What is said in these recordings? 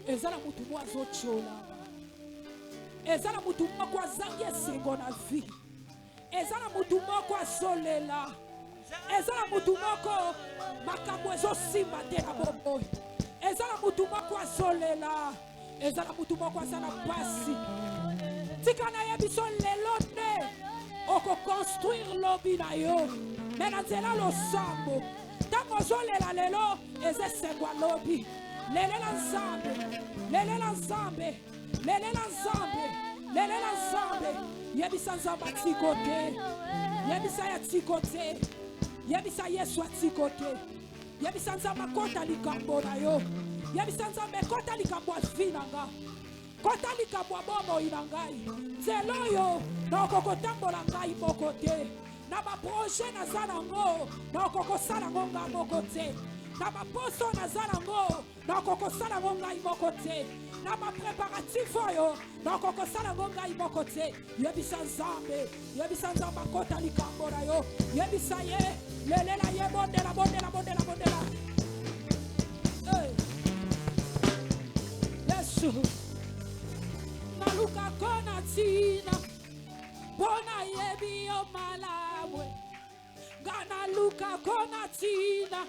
Ezala mutu mwazo chola. Ezala mutu moko azangi esengo na vie. Ezala mutu moko azolela. Ezala mutu moko makambo ezosimba te na bomoi. Ezala mutu moko azolela. Ezala mutu moko azana pasi. Tika na yebiso lelo ne oko construire lobi na yo. Mena nzela lo sambo. Tango zolela lelo ezesengwa lobi. Lelela nzambe. Lelela nzambe. Lelela nzambe. Lelela nzambe. Yebisa nzamba tikote. Yebisa ya tikote. Yebisa Yesu atikote. Yebisa nzamba kota likambo na yo. Yebisa nzambe kota likambo afinanga. kotalika mwa bomo ina ngai nzela oyo nakokotambola ngai moko te na baproje naza nango nakokosala yango ngai moko te na baposo naza nango nakokosala yango ngai moko te na bapreparatif oyo nakokosala yango ngai moko te yebisa nzambe akota likambo na yo yebisa ye lelela ye bondela Yesu naluka kona tina bona yebi yo malabwe gana luka kona tina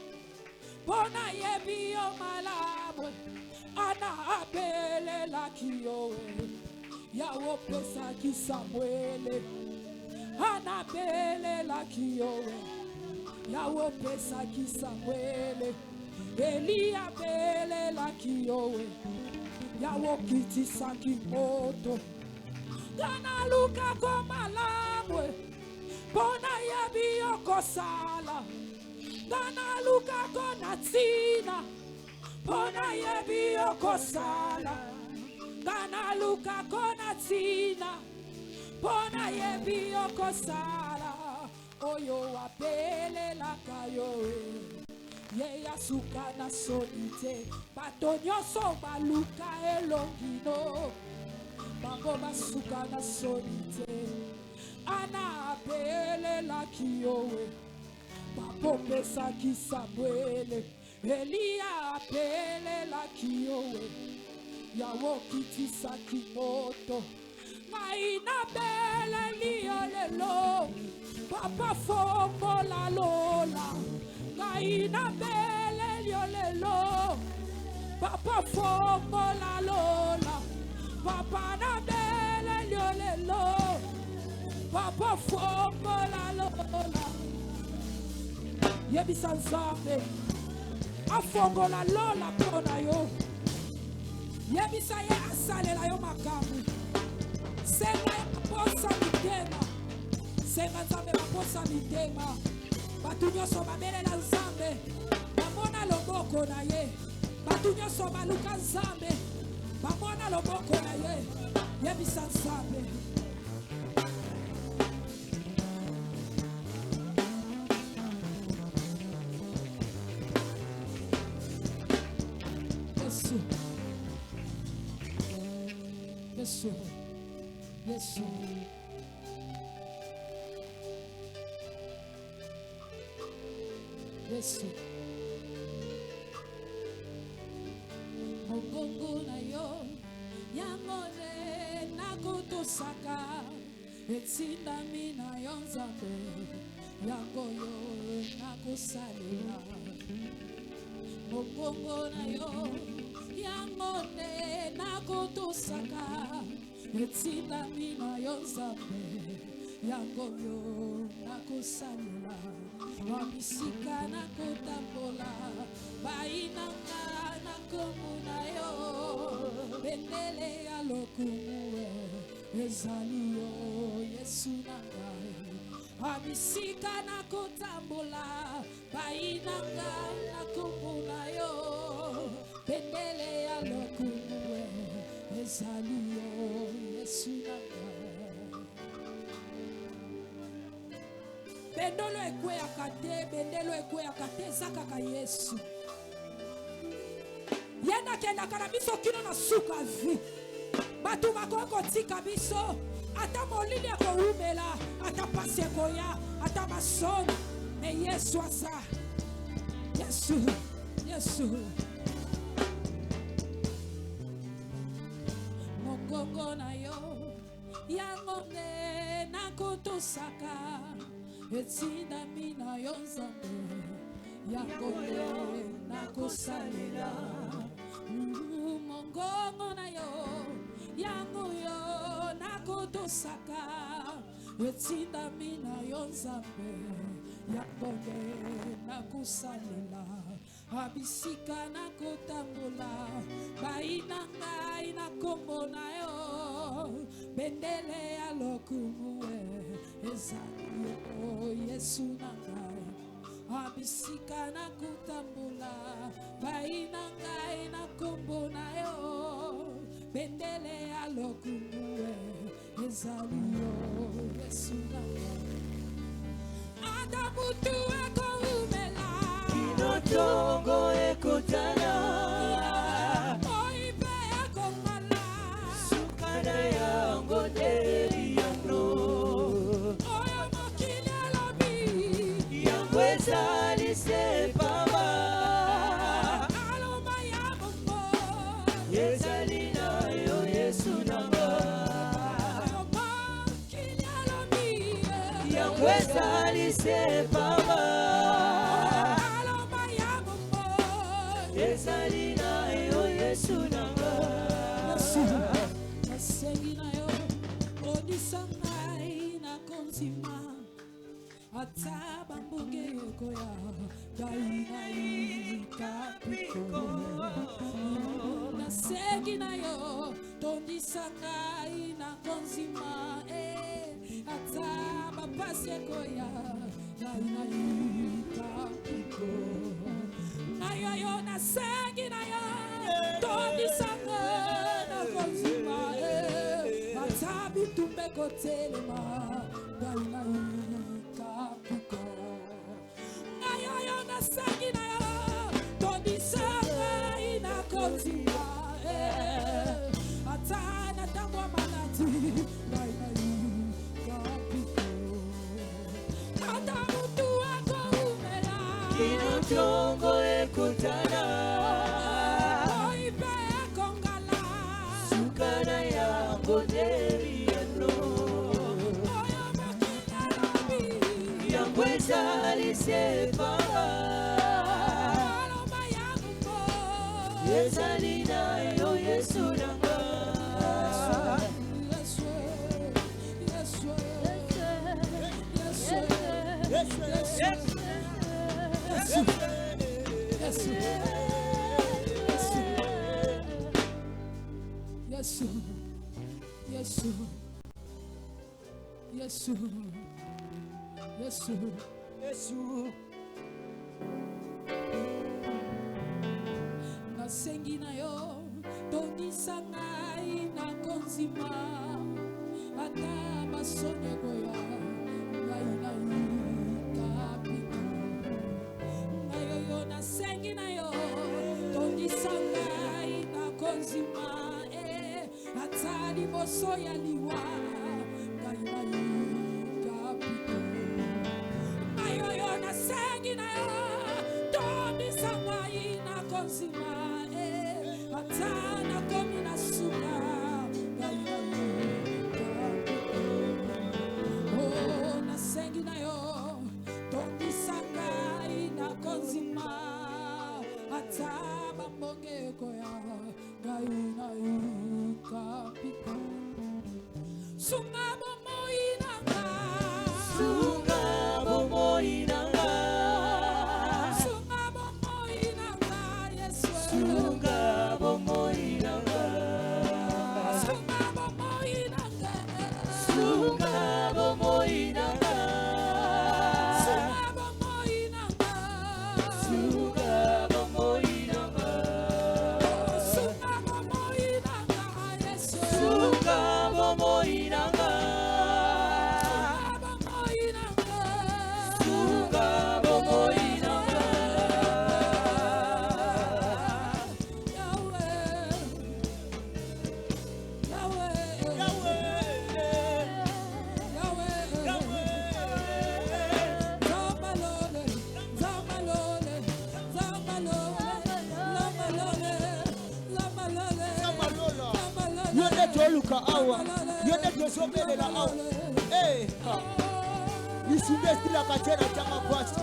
bona yebi yo malabwe ana apele la kiyowe yawo pesa kisamwele ana apele la kiyowe yawo pesa kisamwele Elia pele la kiyowe yawo kitisa kimoto gana luka komalabwe bona yebi yo kosala gana luka konatina bona yebi yo kosala gana luka konatina bona yebi yo kosala oyo apele la kayowe ye yasuka na solite bato nyonso baluka elongino bango basuka na solite ana apelelaki yowe bapopesaki Samuele Eliya apelelaki yowe yawo kitisaki moto ngai nabeleli yo lelo papa fongola lola ngai nabeleli yo lelo papa fongola lola papa nabeleli yo lelo papa fongola lola yebisa nzambe afongola lola mpona yo yebisa ye asalela yo makambo senga baposa mitema senga nzambe baposa mitema bato nyonso babelela nzambe bamona loboko na ye bato nyonso baluka nzambe bamona loboko na ye yebisa nzambe Yesu Yesu Yesu Yesu Mogongo na yo yamone nakutosaka etindami na yo nzambe yango yo nakusalela Mogongo na yo yamone nakutosaka etindami na yo nzambe yango yo nakusalela Wamisika na kutambola bainanga na komuna yo bendele ya lokumwe ezali yo Yesu nangai Wamisika na kutambola bainanga na komuna yo bendele ya lokumwe ezali yo Yesu nangai Bendolo ekweyaka te, bendelo ekweyaka te, zakaka Yesu. Yena kendaka na biso kino na suka vi. Batu bakoko tika biso, ata molili ekoumela, ata pasi ekoya, ata masoni. Me Yesu asa. Yesu, Yesu. Mongongo na yo, yangonge na kutosaka. Etinda mina yo nzambe yakole nakusalela mongongo na yo yango yo nakutosaka etinda mina yo nzambe yakole nakusalela abisika nakutambola bainanga ina kombo na yo bendele ya lokumwe ezali yo Yesu nangai abisika nakutambula baina ngai na kombo na yo bendele ezalio Yesu nanga Adamutu eko umela Inotongo ekotana Oipe eko mala Sukana yango deri yango Oyo mokili alobi Yango ezali sepama Aloma ya bombo Ezali na yo Yesu nanga Oyo mokili alobi Yango ezali sepama Aloma ya bombo Ezali na yo Yesu nanga Nasengi na yo Odisangai na konzima Ataba mbonge koya Gaina ikapiko Nasengi na yo Tondisangai na konzima Ataba pasi koya Gaina ikapiko Nayo yo nasengi na yo Tondisangai na konzima Atabi tumbe kotelema Gaina ikapiko Nayo yo nasengi na yo Tondisangai na konzima Atana tangwa manati Gaina ikapiko Atamutu ako umela Inotongo ekutana Oipe ekongala Sukana yango deri yango Oyo makina lobi Yango ezali sepama Aloma yango mo Ezali na yo Yesu nanga Yesu nasengi na yo tondisangai na konzima ata basonye koya ngai na ikapiko nayo yo nasengi na yo tondisangai na konzima ata liboso ya liwa ngai na ikapiko nayo yo nasengi na yo tondisangai na konzima ata nakomi na suka ngai na ikapiko nasengi na yo tondisangai na konzima ata bambonge koya ngai na ikapiko sunga bomoi nanga sunga bomoi nanga sunga bomoi nanga Yesu sunga bomoi nanga sunga bomoi nanga sunga bomoi nanga sunga bomoi nanga sunga bomoi nanga sunga bomoi nanga Yesu sunga bomoi nanga sunga bomoi nanga Yonde toluka awa, yonde tosobelela awa. Isundestila katena chama kwasi.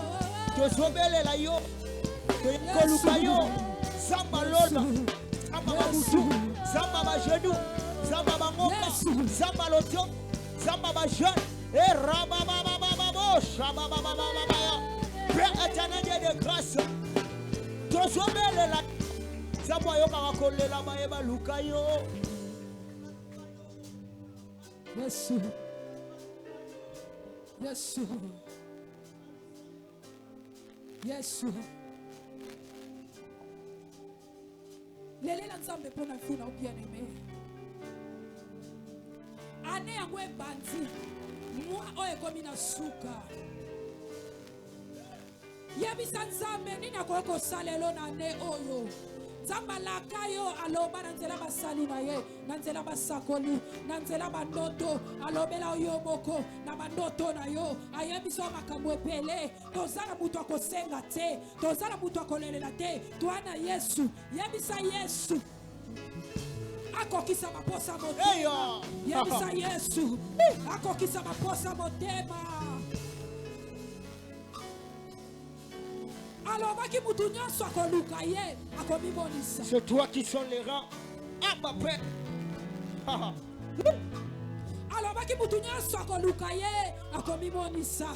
Tosobelela yo, toluka yo. Zamba lola, zamba babutu, zamba bajedu, zamba bangoka, zamba lotyo, zamba bajeune. Rabababababo, shabababababaya. Père éternel de grâce, tosobelela. Zamba yo kakakolela maeba luka yo. Yesu Yesu Yesu Lele la nzambe pona funa bien aimé ane yango ebandi mwa oyo ekomi na suka yebisa nzambe nini akoki kosalelo na ane oyo nzambe alaka yo aloba na nzela basali na ye na nzela basakoli na nzela bandoto alobela yo moko na bandoto na yo ayebisa yo makambo ebele toza na moto akosenga te toza na moto akolelela te toa na yesu yebisa yesu akokisa maposa motema yebisa yesu akokisa maposa motema alobaki mutu nyonso akoluka ye akomimonisa. C'est toi qui sont les rangs à ma paix. alobaki mutu nyonso akoluka ye akomimonisa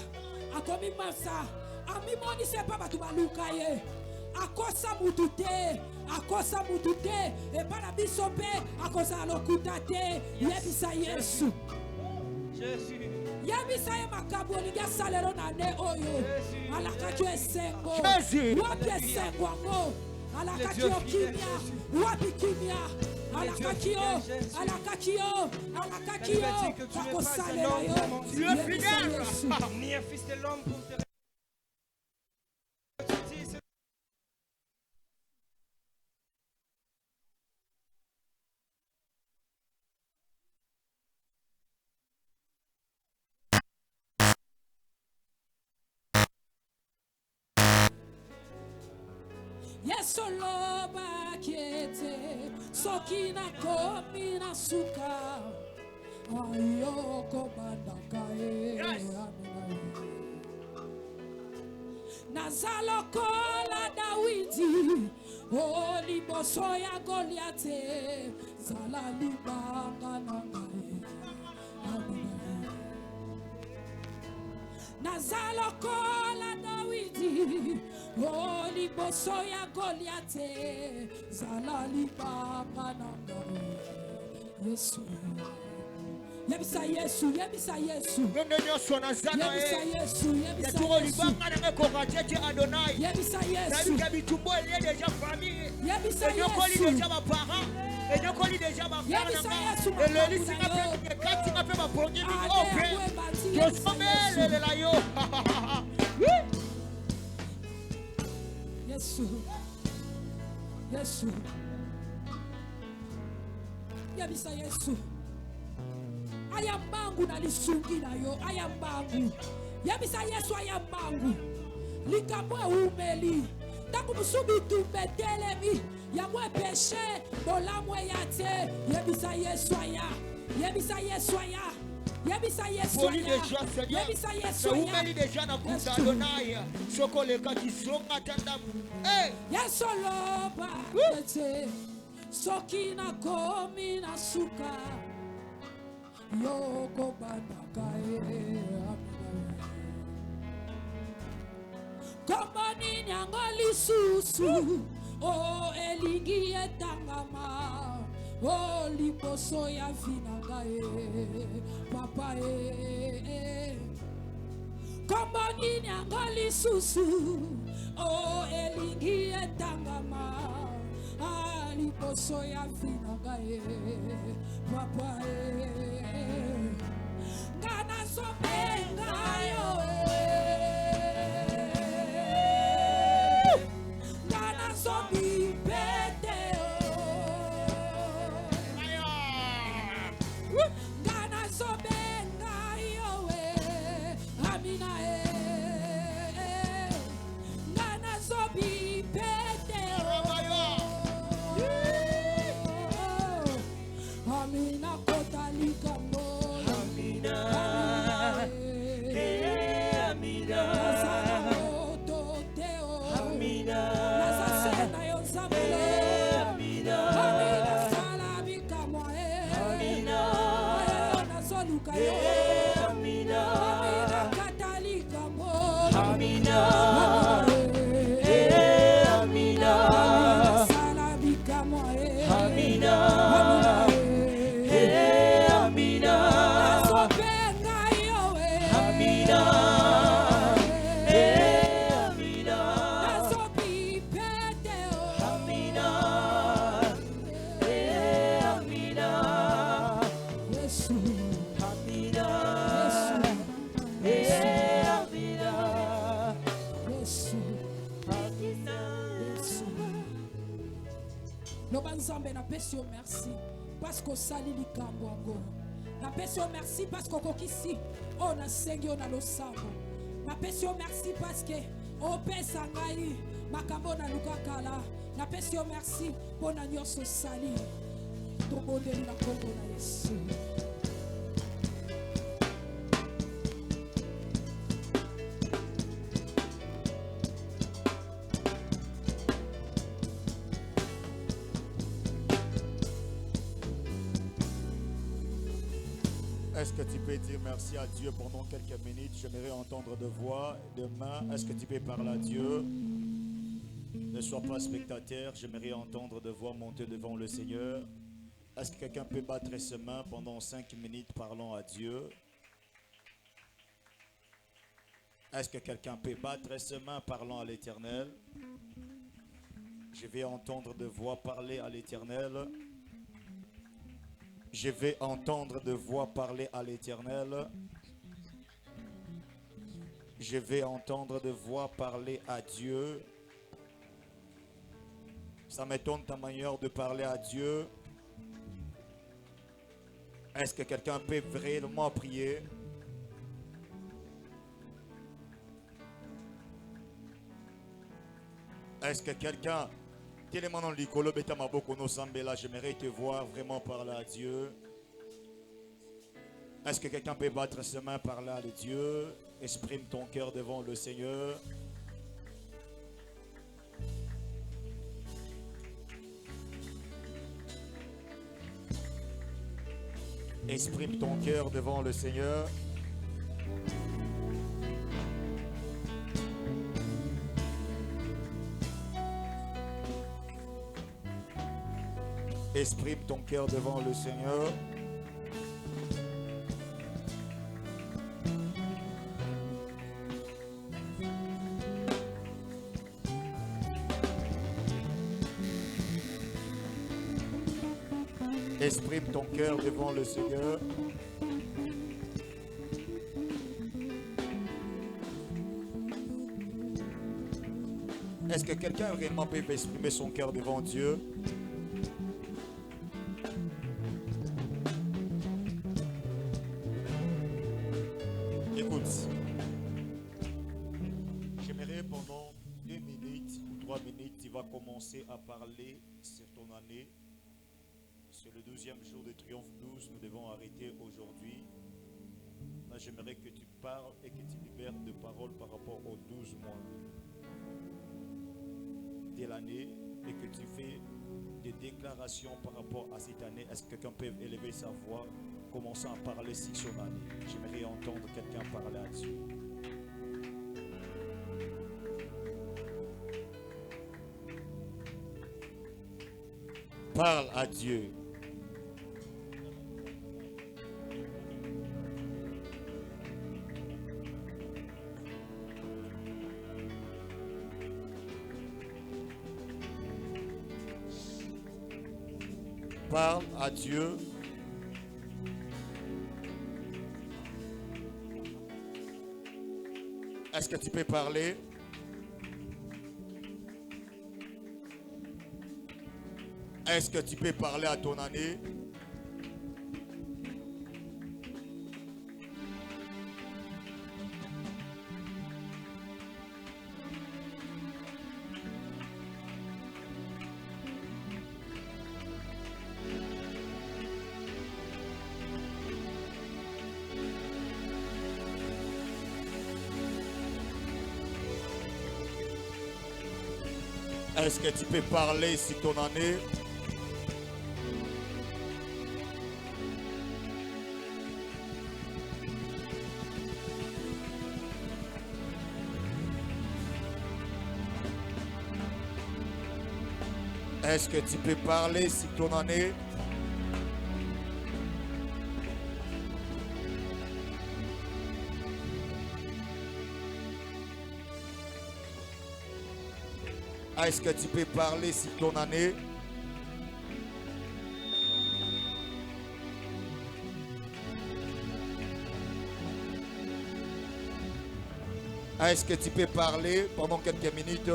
akomimasa amimonisa epa bato baluka ye akosa mutu te epa na biso mpe akozala lokuta te yebisa yesu yebisa ye makambo olingi asalelo na ane oyo alakaki yo esengo wapi esengo yango alakaki yo kimia wapi kimia alakaki yo akosalela yo yebisa yesu ni un fils de l'homme pour te Yesu loba kiete soki nakomi na suka ayoko bandaka naza lokola Dawidi o liboso ya Goliate zala libanga na ngai naza lokola Dawidi o liboso ya Goliate zala libanga na ngai Yesu yebisa Yesu yebisa Yesu yebisa Yesu yebisa Yesu bitumbo est déjà famille yebisa Yesu Yesu déjà ma parents et nyokoli déjà ma yebisa Yesu et le lisi ka pe kati ka pe ma pongi mi open je somele la yo Yesu Yesu yebisa Yesu ayambangu na lisungi na yo ayambangu yebisa Yesu ayambangu likambo eumeli ntango mosusu tumbetelemi yango epeshe bolamu eya te yebisa Yesu aya yebisa Yesu aya yebisa Yesu aya yebisa Yesu aya umeli déjà na kuta Adonai soko le kaki songa tandamu Yesu loba ete soki nakomi na suka yoko bandaka kombo nini yango lisusu o elingi etangama o liboso ya vinanga papa kombo nini yango lisusu o elingi etangama a liboso ya vinanga papa ngana sobenga yo ngana sobi pete ngana sobenga yo amina ngana sobi pete amina kotalika loba nzambe napesi yo merci parce que osali likambo yango. Napesi yo merci parce que okokisi oyo nasengi yo na losambo. Napesi yo merci parce que opesa ngai makambo naluka kala. Napesi yo merci mpo na nyonso osali. Tobondeli na kombo na Yesu. Est-ce que tu peux dire merci à Dieu pendant quelques minutes? J'aimerais entendre de voix, de main. Est-ce que tu peux parler à Dieu? Ne sois pas spectateur. J'aimerais entendre de voix monter devant le Seigneur. Est-ce que quelqu'un peut battre ses mains pendant 5 minutes parlant à Dieu? Est-ce que quelqu'un peut battre ses mains parlant à l'Éternel? Je vais entendre de voix parler à l'Éternel. Je vais entendre de voix parler à l'Éternel. Je vais entendre de voix parler à Dieu. Ça m'étonne ta manière de parler à Dieu. Est-ce que quelqu'un peut vraiment prier? Est-ce que quelqu'un... J'aimerais te voir vraiment parler à Dieu. Est-ce que quelqu'un peut battre ses mains, parler à Dieu? Exprime ton cœur devant le Seigneur. Exprime ton cœur devant le Seigneur. Exprime ton cœur devant le Seigneur. Exprime ton cœur devant le Seigneur. Est-ce que quelqu'un vraiment peut exprimer son cœur devant Dieu? Écoute, j'aimerais pendant 2 minutes ou 3 minutes, tu vas commencer à parler sur ton année. C'est le 12e jour de Triomphe 12, nous devons arrêter aujourd'hui. Là, j'aimerais que tu parles et que tu libères de paroles par rapport aux 12 mois de l'année et que tu fais des déclarations par rapport à cette année. Est-ce que quelqu'un peut élever sa voix, commençant à parler sur son année? J'aimerais entendre quelqu'un parler à Dieu. Parle à Dieu. Parle à Dieu. Est-ce que tu peux parler? Est-ce que tu peux parler à ton année? Est-ce que tu peux parler sur ton année? Est-ce que tu peux parler sur ton année? Est-ce que tu peux parler sur ton année? Est-ce que tu peux parler pendant quelques minutes?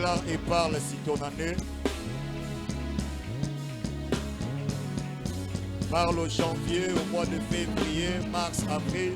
Déclare et parle si ton année. Parle au janvier, au mois de février, mars, avril.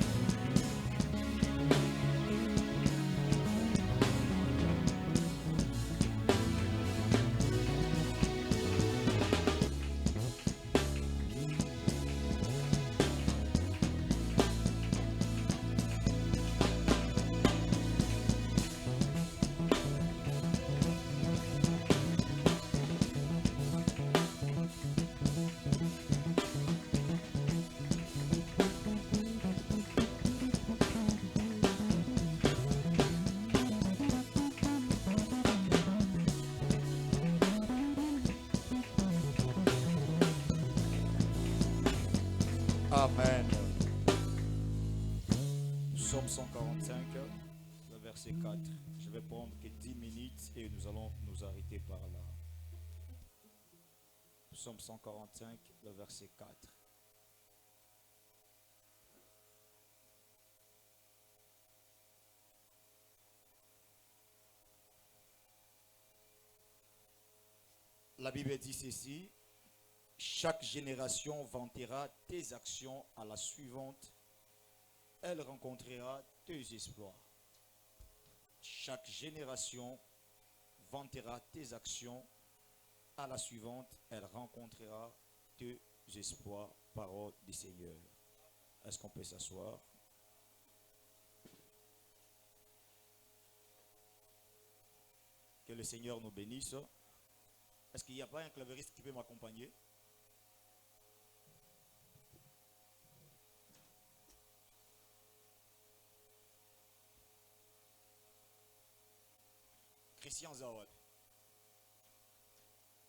Amen. Psaume 145, le verset 4. Je vais prendre que 10 minutes et nous allons nous arrêter par là. Psaume 145, le verset 4. La Bible dit ceci. Chaque génération vantera tes actions à la suivante. Elle rencontrera tes exploits. Chaque génération vantera tes actions à la suivante. Elle rencontrera tes exploits. Parole du Seigneur. Est-ce qu'on peut s'asseoir? Que le Seigneur nous bénisse. Est-ce qu'il n'y a pas un clavériste qui peut m'accompagner? Christian Zawad.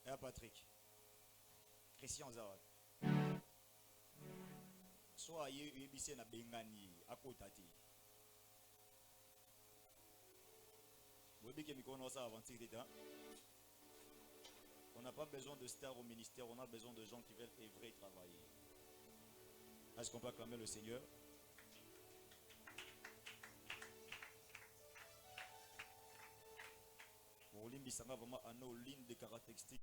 Et Patrick. Christian Zawad. Soit yebise na bengani akotati. On n'a pas besoin de stars au ministère, on a besoin de gens qui veulent œuvrer et travailler. Est-ce qu'on peut acclamer le Seigneur? Pour l'Imbisanga, vraiment, à nos lignes de caractéristiques.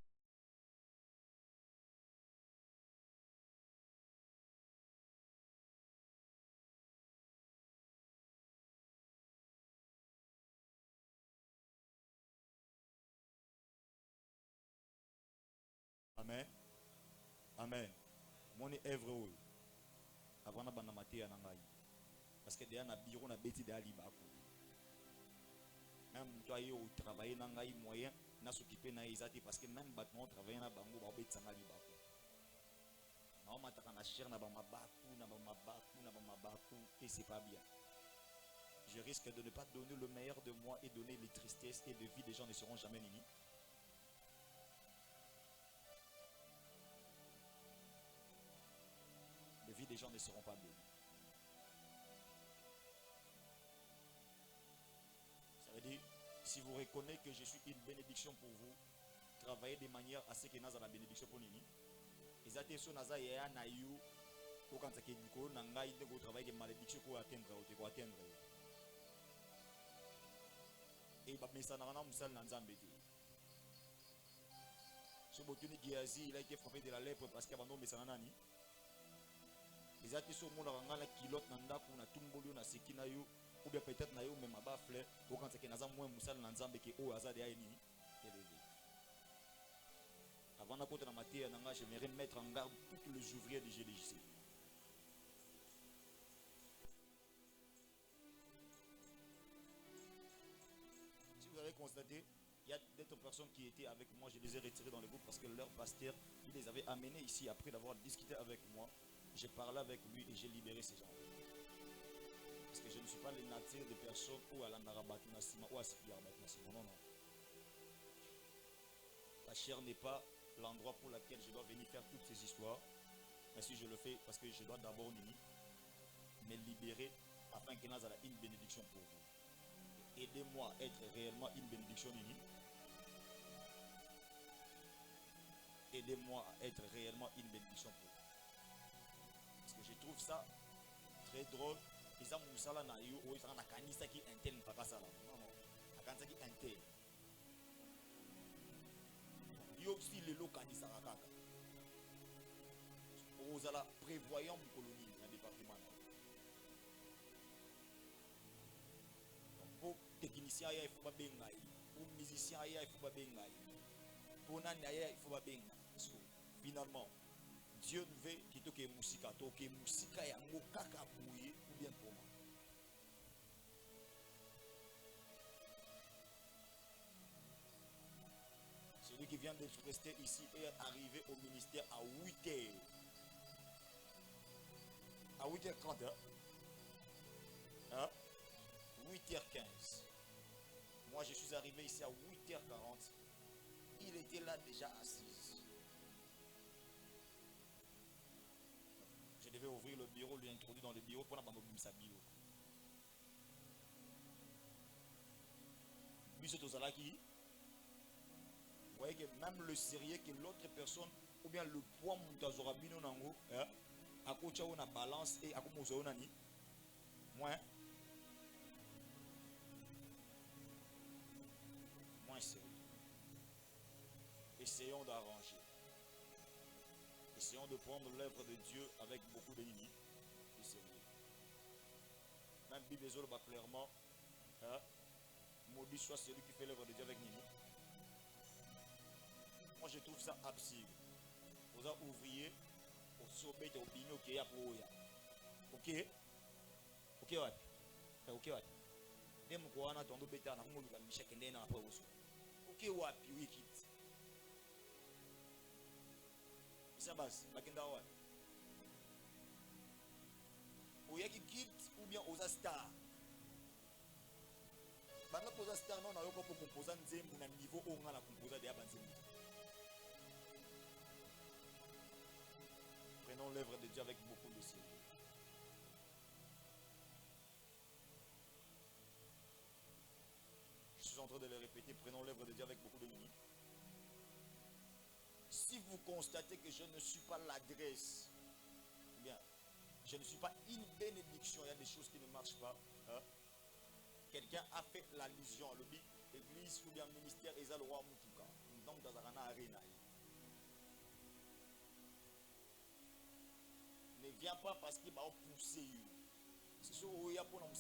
Amen. Amen. Mon œuvre avant de banamate anangai. Parce que déjà na bureau na beti de alibako. Même toi yo travailler nangai moyen na s'occuper na izati parce que même bâtiment travailler na bango ba beti sanga libako. Na mataka na cher na ba mabaku et c'est pas bien. Je risque de ne pas donner le meilleur de moi et donner les tristesses et de vie des gens ne seront jamais nini. Les gens ne seront pas bénis. Ça veut dire, si vous reconnaissez que je suis une bénédiction pour vous, travaillez de manière à ce que nous avons la bénédiction pour nous. Et ça, c'est ce que nous avons quand vous travaillez de malédiction pour atteindre. Et ça n'a pas de ce Botuni Giazi, il a été frappé de la lèpre parce qu'il y a un homme qui ils ont été sur le monde la kilote nanda kuna tumbolo na sekina yo ou bien peut-être na yo même ba fleur au quand c'est que naza moins musal na nzambe ke o azade ya ni élevé. Avant na côté na matière nanga j'aimerais mettre en garde tous les ouvriers du GDJC. Si vous avez constaté, il y a d'autres personnes qui étaient avec moi, je les ai retirés dans le groupe parce que leur pasteur, il les avait amenés ici après d'avoir discuté avec moi. J'ai parlé avec lui et j'ai libéré ces gens. Parce que je ne suis pas le nature de personnes ou à la Narabatunasima ou à Sipiarabatunasima. Non, non. La chair n'est pas l'endroit pour lequel je dois venir faire toutes ces histoires. Mais si je le fais, parce que je dois d'abord me libérer afin que nous ayons une bénédiction pour vous. Aidez-moi à être réellement une bénédiction. Aidez-moi à être réellement une bénédiction pour vous. Je trouve ça très drôle. Ils ont moussala na yo ou ils ont na kanisa qui interne pas ça là. Non non. La kanisa qui interne. okanisaka kaka okozala prévoyant mokolo nini na département na po technicien aya ifo babenga ye po musicien aya ifo babenga ye po nani aya ifo babenga parce que finalement Dieu veut que toke musika yango kaka boye ou bien comment. Celui qui vient d'être resté ici est arrivé au ministère à 8h. À 8h30, hein? 8h15. Moi, je suis arrivé ici à 8h40. Il était là déjà assis. Je devais ouvrir le bureau, lui introduire dans le bureau pour n'avoir pas sa bureau. Vous voyez que même le sérieux que l'autre personne, ou bien le poids moutazorabino nango, à côté on a balance et à côté on a ni moins sérieux. Essayons d'arranger. Essayons de prendre l'œuvre de Dieu avec beaucoup de limites et sérieux. Même Bible va clairement, maudit soit celui qui fait l'œuvre de Dieu avec Nini. Moi je trouve ça absurde. Vous avez ouvrier, au sommet de l'opinion qui est à Proya. Ok? Ok, ouais. Ok, ouais. Dès que vous avez entendu que vous avez entendu après aussi. Ok, ouais, puis oui, quitte. C'est base, bagenda ouais. Ou y'a qui quitte ou bien aux star. Bana posa star non na yoko pour composer nzembo na niveau où on a la composer de abanzembo. Prenons l'œuvre de Dieu avec beaucoup de sérieux. Je suis en train de le répéter, prenons l'œuvre de Dieu avec beaucoup de limites. Si vous constatez que je ne suis pas l'adresse, bien, je ne suis pas une bénédiction, il y a des choses qui ne marchent pas. Hein? Quelqu'un a fait l'allusion à l'église ou bien le ministère et le roi Moutuka. Donc, dans la arena. Ne viens pas parce qu'il va pousser. C'est ce qu'il y a pour nous,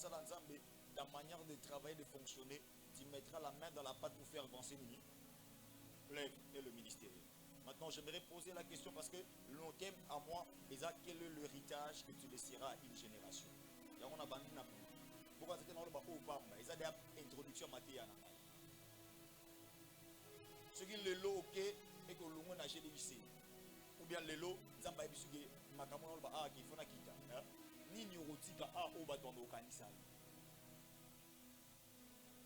la manière de travailler, de fonctionner, tu mettras la main dans la pâte pour faire avancer l'œuvre et le ministère. Maintenant, j'aimerais poser la question parce que l'on thème à moi, quel est l'héritage que tu laisseras à une génération? Pourquoi c'était dans le bas au Bamba? Ils ont des introductions matérielles. Ce qui est le lot, ok, et que l'on a géré ici. Ou bien le lot, ils ont dit que Makamono ba qui font nakita. Ni neurotique à au bâton au canisa.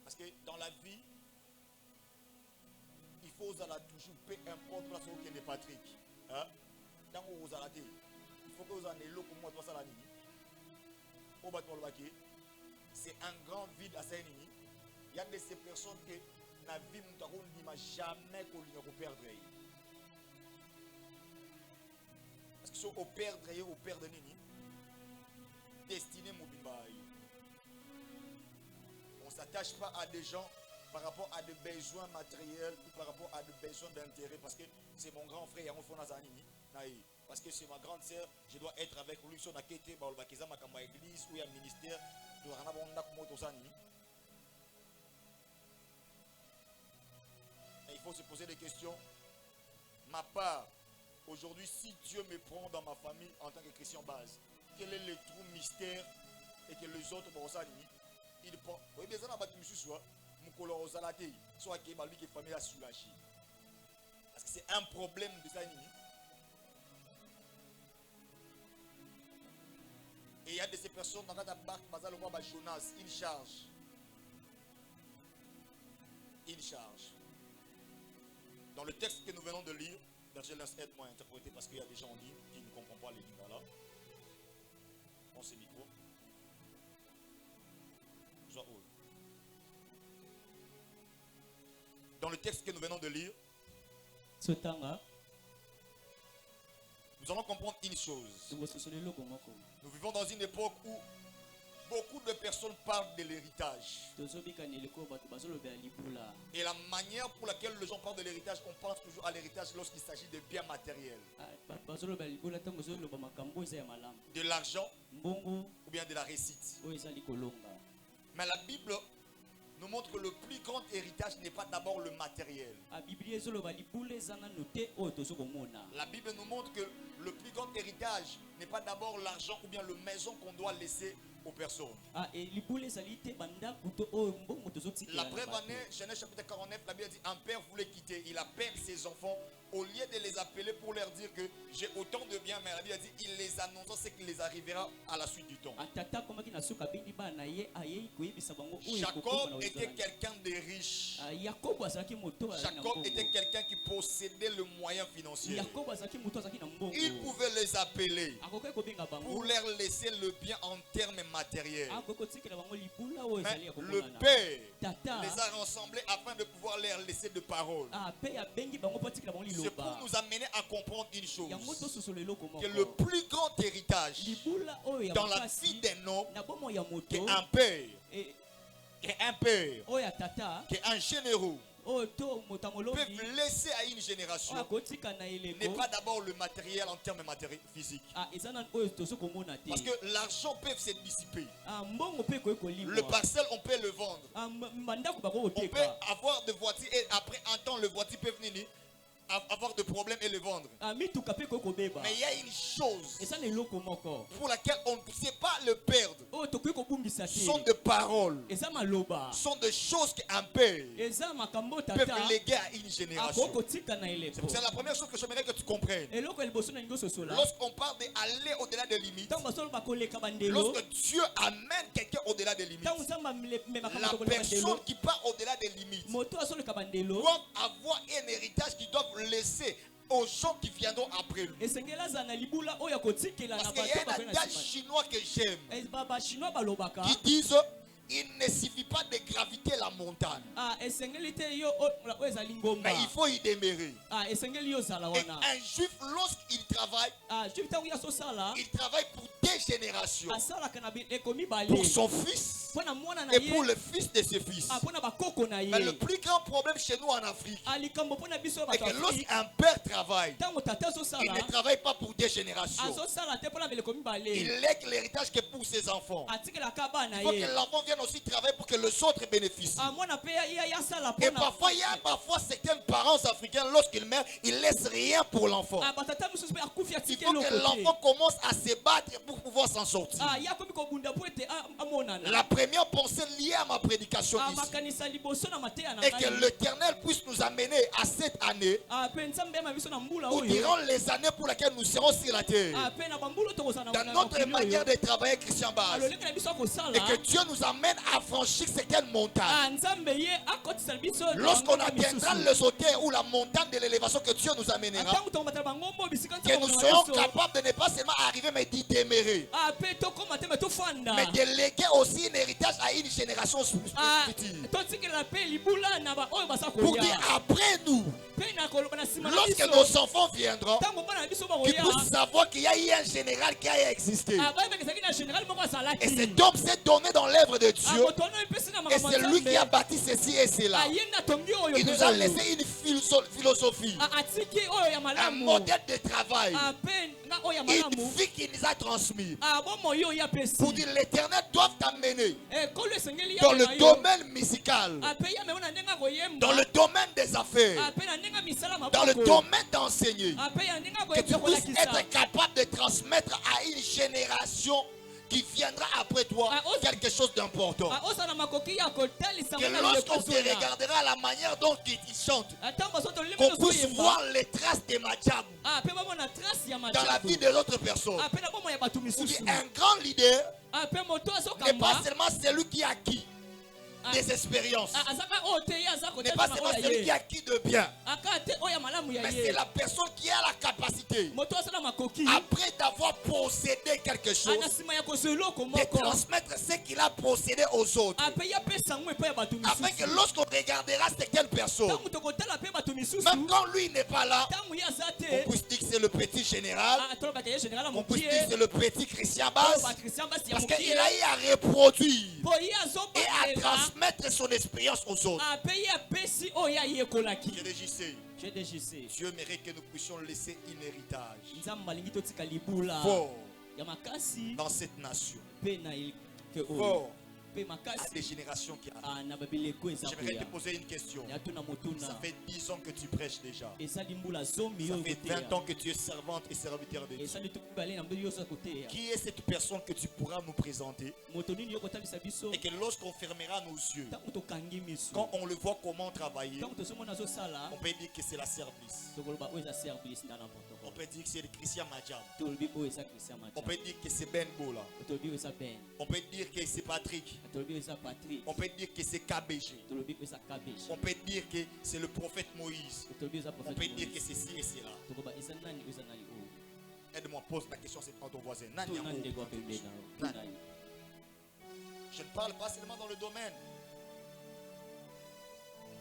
Parce que dans la vie, il faut toujours, peu importe la chose qui est Patrick. Dans vous allez, il faut que vous en ayez l'eau pour moi, toi, ça la nuit. Au bâton le baquet, c'est un grand vide à Saint-Denis. Il y a de ces personnes que la vie ne m'a jamais connu au perdre. Parce que si au perdre Nini, destiné Mobimbaï. On ne s'attache pas à des gens par rapport à des besoins matériels ou par rapport à des besoins d'intérêt parce que c'est mon grand frère parce que c'est ma grande sœur, je dois être avec lui sur la quête ma église ou un ministère et il faut se poser des questions. Ma part, aujourd'hui, si Dieu me prend dans ma famille en tant que chrétien base, quel est le trou mystère et que les autres il prend. Oui, bien ça n'a pas de monsieur soit soit qui est lui qui famille a soulagé. Parce que c'est un problème de ça. Et il y a de ces personnes dans la barque, Jonas, il charge. Il charge. Dans le texte que nous venons de lire, je laisse aide-moi à interpréter parce qu'il y a des gens qui ne comprennent pas les livres là. On se micro. Dans le texte que nous venons de lire, nous allons comprendre une chose. Nous vivons dans une époque où beaucoup de personnes parlent de l'héritage. Et la manière pour laquelle les gens parlent de l'héritage, on pense toujours à l'héritage lorsqu'il s'agit de biens matériels. De l'argent ou bien de la réussite. Mais la Bible nous montre que le plus grand héritage n'est pas d'abord le matériel. La Bible nous montre que le plus grand héritage n'est pas d'abord l'argent ou bien la maison qu'on doit laisser aux personnes. La brève année, Genèse chapitre 49, la Bible dit un père voulait quitter, il appelle ses enfants. Au lieu de les appeler pour leur dire que j'ai autant de biens, mais la Bible dit il les annonce ce qui les arrivera à la suite du temps. Jacob était quelqu'un de riche. Jacob était quelqu'un qui possédait le moyen financier. Il pouvait les appeler pour leur laisser le bien en termes matériels. Mais le père les a rassemblés afin de pouvoir leur laisser de paroles. C'est pour nous amener à comprendre une chose, que le plus grand héritage dans la vie d'un homme, qu'un père, qu'un généraux peuvent laisser à une génération n'est pas d'abord le matériel en termes physiques. Parce que l'argent peut se dissiper. Le parcelle, on peut le vendre. On peut avoir de voitures et après un temps, le voiture peut venir avoir de problèmes et le vendre. Mais il y a une chose pour laquelle on ne sait pas le perdre. Sont de paroles, sont de choses qu'un père peut léguer à une génération. C'est la première chose que j'aimerais que tu comprennes. Lorsqu'on parle d'aller au-delà des limites, lorsque Dieu amène quelqu'un au-delà des limites, la personne qui part au-delà des limites doit avoir un héritage qui doit laisser aux gens qui viendront après lui. Parce qu'il y a un adage chinois que j'aime qui disent il ne suffit pas de graviter la montagne, mais il faut y demeurer. Et un juif, lorsqu'il travaille, il travaille pour des générations, pour son fils et pour le fils de ses fils. Mais le plus grand problème chez nous en Afrique est que lorsqu'un père travaille, il ne travaille pas pour des générations. Il lègue l'héritage que pour ses enfants. Il faut que l'enfant vienne aussi travailler pour que les autres bénéficient. Et parfois, il y a certains parents africains, lorsqu'ils meurent, ils ne laissent rien pour l'enfant. Il faut que l'enfant commence à se battre pour pouvoir s'en sortir. La première pensée liée à ma prédication ici est que l'Éternel puisse nous amener à cette année ou durant les années pour lesquelles nous serons sur la terre, dans notre manière de travailler Christian Base, et que Dieu nous amène à franchir certaines montagnes. Lorsqu'on atteindra les hauteurs ou la montagne de l'élévation que Dieu nous amènera, que nous soyons capables de ne pas seulement arriver mais d'y demeurer, mais de léguer aussi un héritage à une génération future. Pour dire après nous, lorsque nos enfants viendront, qu'ils puissent savoir qu'il y a eu un général qui a existé. Et cet homme s'est donné dans l'œuvre de Dieu. Et c'est lui qui a bâti ceci et cela. Il nous a laissé une philosophie, un modèle de travail, une vie qu'il nous a transmis. Pour dire l'Éternel doit t'amener dans le domaine musical, dans le domaine des affaires, dans le domaine d'enseigner, que tu puisses être capable de transmettre à une génération qui viendra après toi quelque chose d'important. Que lorsqu'on te regardera la manière dont ils chantent, qu'on puisse voir les traces de Madjabou dans la vie de l'autre personne. Un grand leader n'est pas seulement celui qui a acquis des expériences, n'est pas seulement celui qui a acquis de bien, Mais c'est la personne qui a la capacité, Moto asala makoki. après d'avoir possédé quelque chose, Anasima ya kozelo de komoko. transmettre ce qu'il a possédé aux autres. Ape ya pesa ngwe pa ya bato misusu. Afin que lorsqu'on regardera c'est quelle personne, Tangu tokotala pe bato misusu. même quand lui n'est pas là, Tangu ya on zate. puisse dire que c'est le petit général, Ah, tolo bataye général on puisse mokie. dire que c'est le petit Christian Oh, Bass, ba Christian basi ya parce mokie. qu'il a eu à reproduire Po ya zo et à ba. transmettre son expérience aux autres. Ape ya pesi o ya yekolaki. JDJC, JDJC. Dieu mérite que nous puissions laisser un héritage Nzamba lingi totika libula. fort Ya makasi. dans cette nation, Pe na ke o. fort Pe à makasi. des générations qui arrivent. Ah, na babileko eza J'aimerais koya. te poser une question. Ya tuna motuna. Ça fait 10 ans que tu prêches déjà. Eza limbula zomi Ça yo fait koteya. 20 ans que tu es servante et serviteur de Dieu. Eza litu kubale na mbe yo sa koteya. Qui est cette personne que tu pourras nous présenter Moto nini yo kotalisa biso. et que lorsqu'on fermera nos yeux, Tangu tokangi miso. quand on le voit comment travailler, Tangu tosomona zo sala. on peut dire que c'est la service. Tokoloba oyo eza service na n'importe On quoi. peut dire que c'est le Christian Madjam. Tolobi oyo eza Christian On Macha. peut dire que c'est Ben Bola. Tolobi oyo eza Ben. On peut dire que c'est Patrick. Tolobi oyo eza Patrick. On peut dire que c'est KBG. Tolobi oyo eza Cabbage. On peut dire que c'est le prophète Moïse. Tolobi oyo eza On prophète. peut dire que c'est ci et cela. Tokoba eza nani oyo eza nani oyo. Aide-moi, pose la question à ton voisin. Nani To yango nani ndeko okoka pembeni biso? na yo. Nani? Je ne parle pas seulement dans le domaine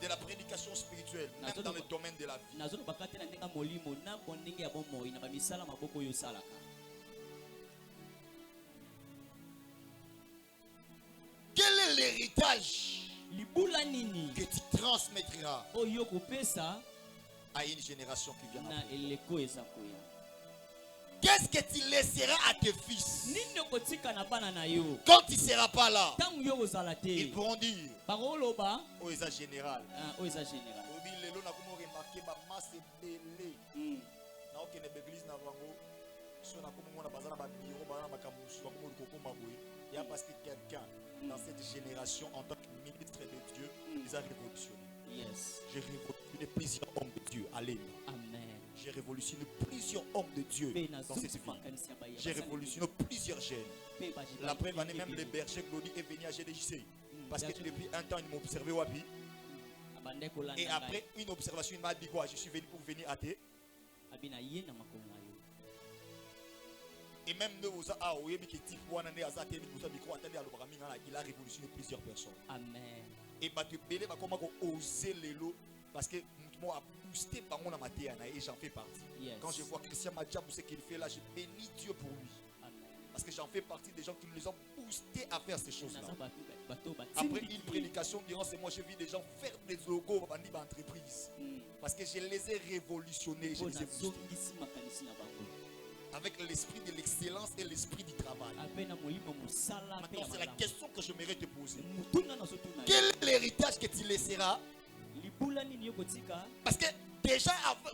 de la prédication spirituelle, même dans le domaine de la vie. nazolobaka te na ndenge ya molimo na ndenge ya bomoi na bamisala maboko oyo osalaka. Quel est l'héritage Libula nini que tu transmettras oyo kopesa à une génération qui vient na après? eleko eza koya? Qu'est-ce que tu laisseras à tes fils Nini okotika na bana na yo quand tu ne seras pas là? ntango yo kozala Ils te? pourront dire, bakoloba oh, ils sont général. oyo eza général. Obi lelo na komo remarquer ba masse belé. Na okene l'église na bango. So na komo mona bazana ba biro bazana ba kamusu ba komo likoko maboye. Il y a parce que quelqu'un dans cette génération en tant que ministre de Dieu, ils ont révolutionné. Yes. J'ai révolutionné plusieurs hommes de Dieu. Alléluia. Amen. J'ai révolutionné plusieurs hommes de Dieu Pe na dans cette zuti vie. makanisi ya baya. J'ai révolutionné plusieurs jeunes. Pe baji La bayi preuve en est ebele. même le berger Glody est venu à GDJC. Parce que berger. depuis un temps, ils m'ont observé Wapi. Abande kolanda Et ngai. après une observation, il m'a dit quoi? Je suis venu pour venir à thé. abina ye na makolo na yo. Et même nous, il a révolutionné plusieurs personnes. Amen. Et Matubele va comment oser l'élo parce que moi a boosté par mon amateur et j'en fais partie. Yes. Quand je vois Christian Madjam, ce qu'il fait là, je bénis Dieu pour lui. Amen. Parce que j'en fais partie des gens qui nous ont boostés à faire ces choses-là. Naza bato Après batindi une prédication durant ces mois, j'ai vu des gens faire des logos pour des entreprises. Parce que je les ai révolutionnés. Je po les ai boostés. nazongisi makanisi na bango. Avec l'esprit de l'excellence et l'esprit du travail. Ape na molimo mosala pe Maintenant, ya c'est la malamu. question que je mérite te poser. Mutuna nazotuna yo. Quel est l'héritage que tu laisseras? Libula nini yo kotika? Parce que déjà,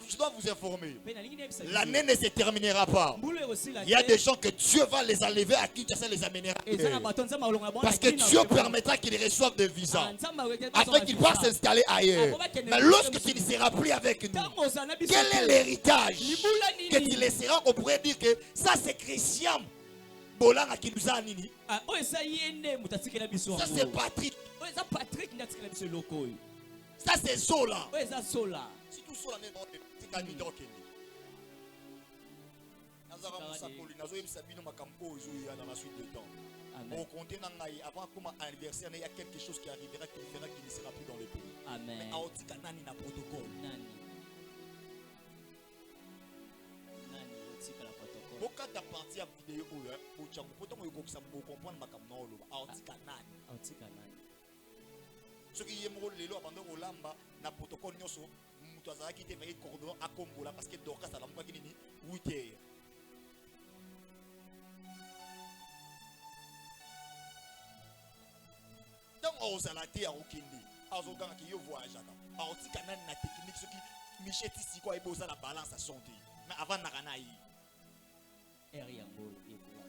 je dois vous informer. Pe nalingi nayebisa biso. L'année ne se terminera pas. Mbula ekosila Il y a te. des gens que Dieu va les enlever à qui ça les amènera. Eza na bato nzambe alonga na bango Parce na que kini na Dieu bango. permettra qu'ils reçoivent des visas. Ah, nzambe akokende Afin bazwa qu'ils visa. puissent s'installer ailleurs. Mais lorsque tu ne seras plus avec nous, Ntango ozala na biso quel te. est l'héritage Libula que nini? tu laisseras? On pourrait dire que ça c'est Christian Bolanga qui nous a nini. Ah, oyo eza ye nde moto atikela biso Ça yango. c'est Patrick. Oyo eza Patrick nde atikela biso eloko oyo. Ça c'est Zola. Oyo eza Sola. Si tout Zola n'est pas c'est à lui donc. Nazara Moussakoli, Nazo Sabino Makampo, dans la suite de temps. Amen. Au compte avant comme anniversaire, il y a quelque chose qui arrivera qui fera qu'il ne sera plus dans le pays. Amen. Mais à Otika Nani na protocole. Nani? Nani otikala protocole? Pourquoi tu as parti à vidéo au Tchangou? Pourtant, on comprendre ma caméra. À Otika Nani. Otika nani? Ce qui est mon lelo abandon au lamba na protocole nyoso. Mutazara qui était payé cordon à Kombola parce que Dorcas a l'amba qui n'est 8 heures. Donc, on a la terre au Kindi. On a qui voyage. On a une technique. Ce qui Michel Tissi, quoi, il pose la balance à santé. Mais avant, on a eu. Yango ebola.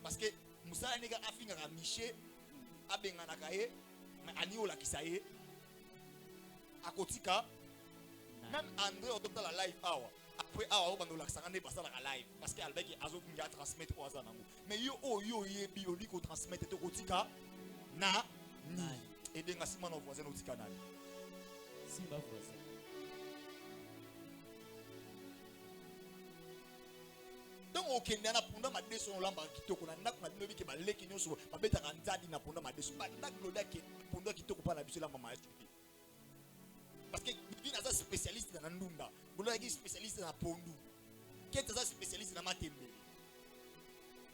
Parce que Moussa Nega a fini à Michel, a Benganakaye, mais Aniola qui s'aye. À Kotika, même André, au dans la live hour. Après, on va nous l'accélérer parce que la live. Parce qu'Albert a transmettre aux ans. Mais yo, il faut transmettre au Kotika. Na, ni. Et des gassimans aux voisins au Tika. Simba voisin. Donc au Kenya na punda madeso on lamba kitoko na ndako na binobi ke baleki nyoso babeta kanzadi na punda madeso ba ndako loda ke punda kitoko pa na biso lamba maestro. Parce que lui na spécialiste na ndunda, bola ki spécialiste na pondu. Kete za spécialiste na matembe.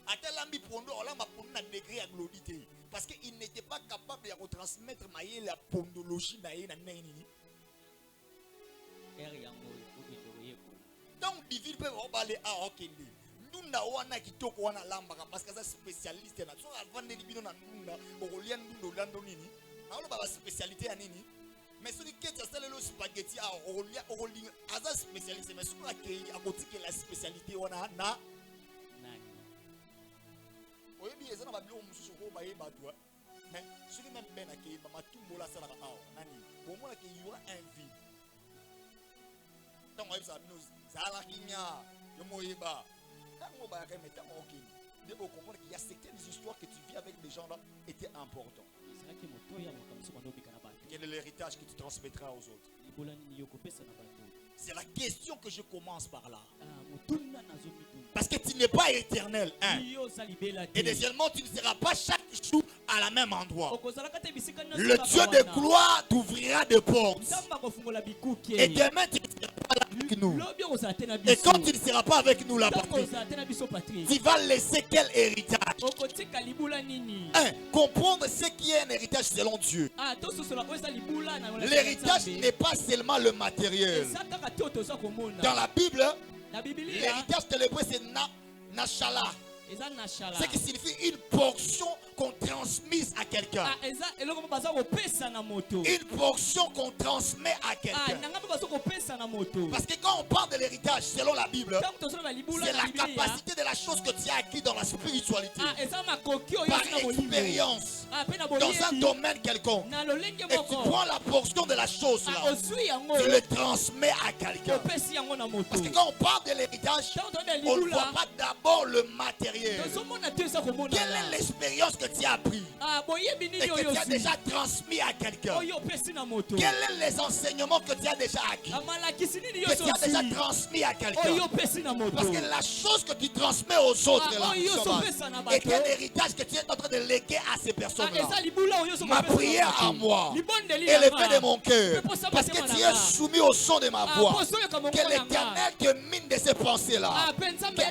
Atelambi pondo olamba pondu na degré ya glorité parce que il n'était pas capable de retransmettre maye la pondologie na ye na nini. Donc divine peut obalé a okende. Ndunda wana kitoko wana lamba parce que ça spécialiste na so avande libino na ndunda okolia ndunda olando nini na olo ba spécialité ya nini mais celui qui est le spaghetti a okolia okolia aza spécialiste mais celui qui a kotika la spécialité wana na nani oyebi ezana ba bilo mususu ko ba yeba toi mais celui même ben akei ba matumbo la sala ba nani bon moi qui y aura un vide donc oyebi ça nous zala kinya yo moyeba. De comprendre qu'il y a certaines histoires que tu vis avec des gens là étaient importantes. Quel est l'héritage que tu transmettras aux autres? C'est la question que je commence par là. Parce que tu n'es pas éternel. Hein? Et deuxièmement, tu ne seras pas chaque jour à la même endroit. Le Dieu de gloire t'ouvrira des portes. Et demain, tu ne seras pas là avec nous. Et quand tu ne seras pas avec nous là-bas, tu vas laisser quel héritage? Comprendre ce qui est un héritage selon Dieu. L'héritage n'est pas seulement le matériel. Dans la Bible, l'héritage célébré c'est Nashala. Ce qui signifie une portion qu'on transmise à quelqu'un. Une portion qu'on transmet à quelqu'un. Parce que quand on parle de l'héritage selon la Bible, c'est la capacité de la chose que tu as acquis dans la spiritualité. Par expérience. Dans un domaine quelconque. Et tu prends la portion de la chose là. Tu le transmets à quelqu'un. Parce que quand on parle de l'héritage, on ne voit pas d'abord le matériel. Quelle est l'expérience que tu as appris et que tu as déjà transmis à quelqu'un? Quels sont les enseignements que tu as déjà acquis, que tu as déjà transmis à quelqu'un? Parce que la chose que tu transmets aux autres là, est un héritage que tu es en train de léguer à ces personnes-là. Ma prière à moi, élevée de mon cœur, parce que tu es soumis au son de ma voix, que l'Éternel te mine de ces pensées-là,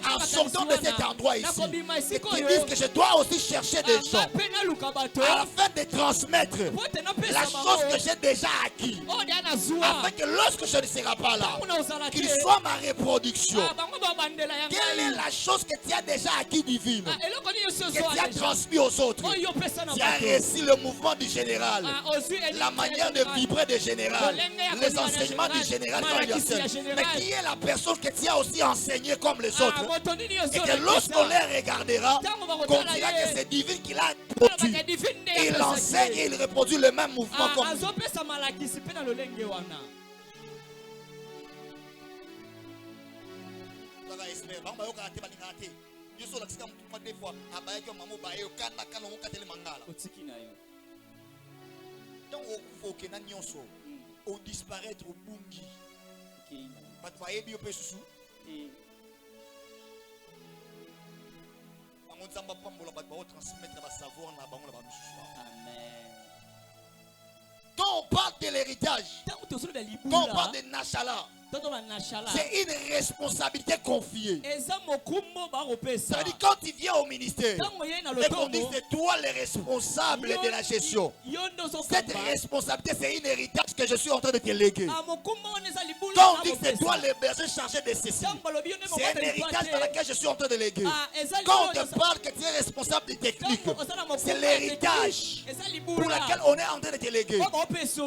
qu'en sortant de cet endroit ici, et qui disent que je dois aussi chercher des gens afin de transmettre la chose que j'ai déjà acquis, afin que lorsque je ne serai pas là, qu'il soit ma reproduction. Quelle est la chose que tu as déjà acquis divine, que tu as transmis aux autres? Tu as réussi le mouvement du général, la manière de vibrer du général, les enseignements du général, mais qui est la personne que tu as aussi enseigné comme les autres, et que lorsqu'on les regardera, qu'on dira que c'est divin qu'il a produit. Il enseigne et il reproduit le même mouvement comme nous. Au disparaître au bungi. Quand on parle de l'héritage, quand on parle de Nashala, c'est une responsabilité confiée. C'est-à-dire quand tu viens au ministère et qu'on dit c'est toi le responsable de la gestion, cette responsabilité c'est un héritage que je suis en train de te léguer. Quand on dit que c'est toi le berger chargé de ceci, c'est un héritage dans lequel je suis en train de léguer. Quand on te parle que tu es responsable des techniques, c'est l'héritage pour lequel on est en train de te léguer.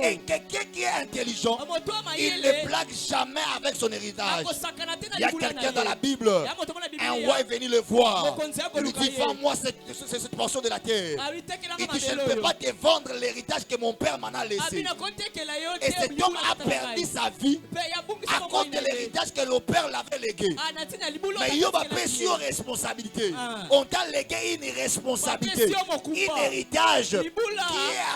Et quelqu'un qui est intelligent, il ne blague jamais jamais avec son héritage. Il y a quelqu'un dans la Bible, un roi est venu le voir. Il lui dit, vends-moi cette portion de la terre. Il dit, je ne peux pas te vendre l'héritage que mon père m'en a laissé. Et cet homme a perdu sa vie à cause de l'héritage que le père l'avait légué. Mais il a pris sur responsabilité. On t'a légué une responsabilité, un héritage qui est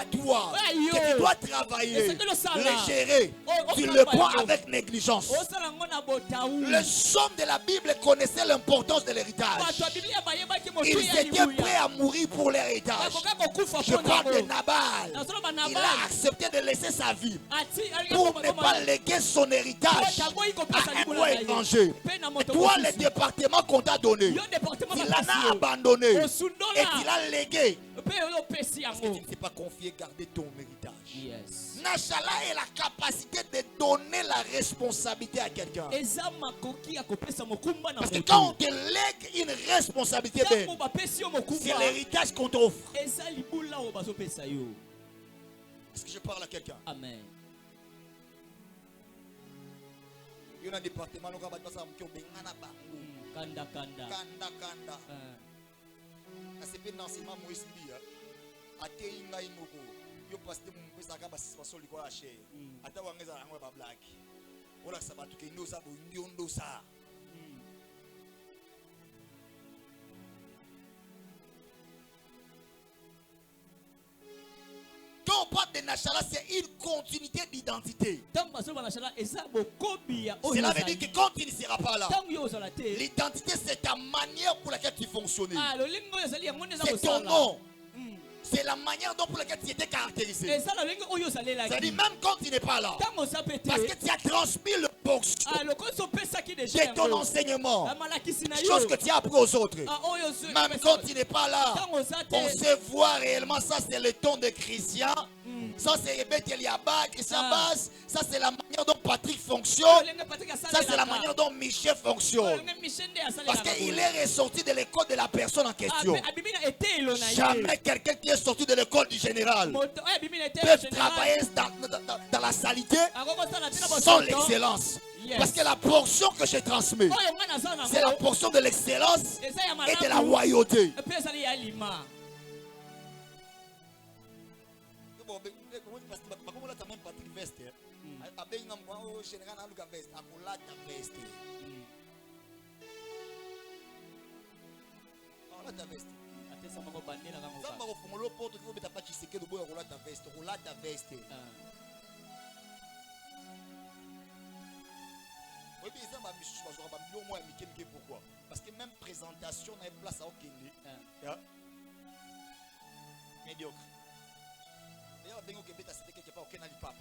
à toi, que tu dois travailler, le gérer. Tu le prends avec négligence. Les hommes de la Bible connaissaient l'importance de l'héritage. Ils étaient prêts à mourir pour l'héritage. Je parle de Nabal. Il a accepté de laisser sa vie pour ne pas léguer son héritage à un roi étranger. Toi, le département qu'on t'a donné, il en a abandonné et il a légué. Parce que tu ne t'es pas confié garder ton héritage. Nashala est la capacité de donner la responsabilité à quelqu'un. Parce que quand on te lègue une responsabilité, c'est l'héritage qu'on t'offre. Est-ce que je parle à quelqu'un? Amen. Il y a un département qui Kanda. c'est un enseignement Moïse dit ateinga imoko yo pasteur mpesa ka basiswaso likola la chair ata wangeza ngwe ba black ola sabatu ke ndosa bo ndiondosa. Quand on parle de Nashala, c'est une continuité d'identité. Cela veut dire que quand il ne sera pas là, l'identité c'est ta manière pour laquelle tu fonctionnais. C'est ton nom. C'est la manière dont pour laquelle tu étais caractérisé. C'est-à-dire même quand tu n'es pas là, parce que tu as transmis le portion de ton enseignement, chose que tu as appris aux autres. Même quand tu n'es pas là, on sait voir réellement ça, c'est le ton de Christian. Ça c'est Christian Bass. Ça c'est la manière dont Patrick fonctionne. Ça c'est la manière dont Michel fonctionne. Parce qu'il est ressorti de l'école de la personne en question. Jamais quelqu'un qui est sorti de l'école du général peut travailler dans la saleté sans l'excellence. Parce que la portion que je transmets, c'est la portion de l'excellence et de la royauté. Pourquoi? Parce que même présentation n'a pas place à aucun médiocre. D'ailleurs, bien que bêta c'était quelque part aucun ali pape.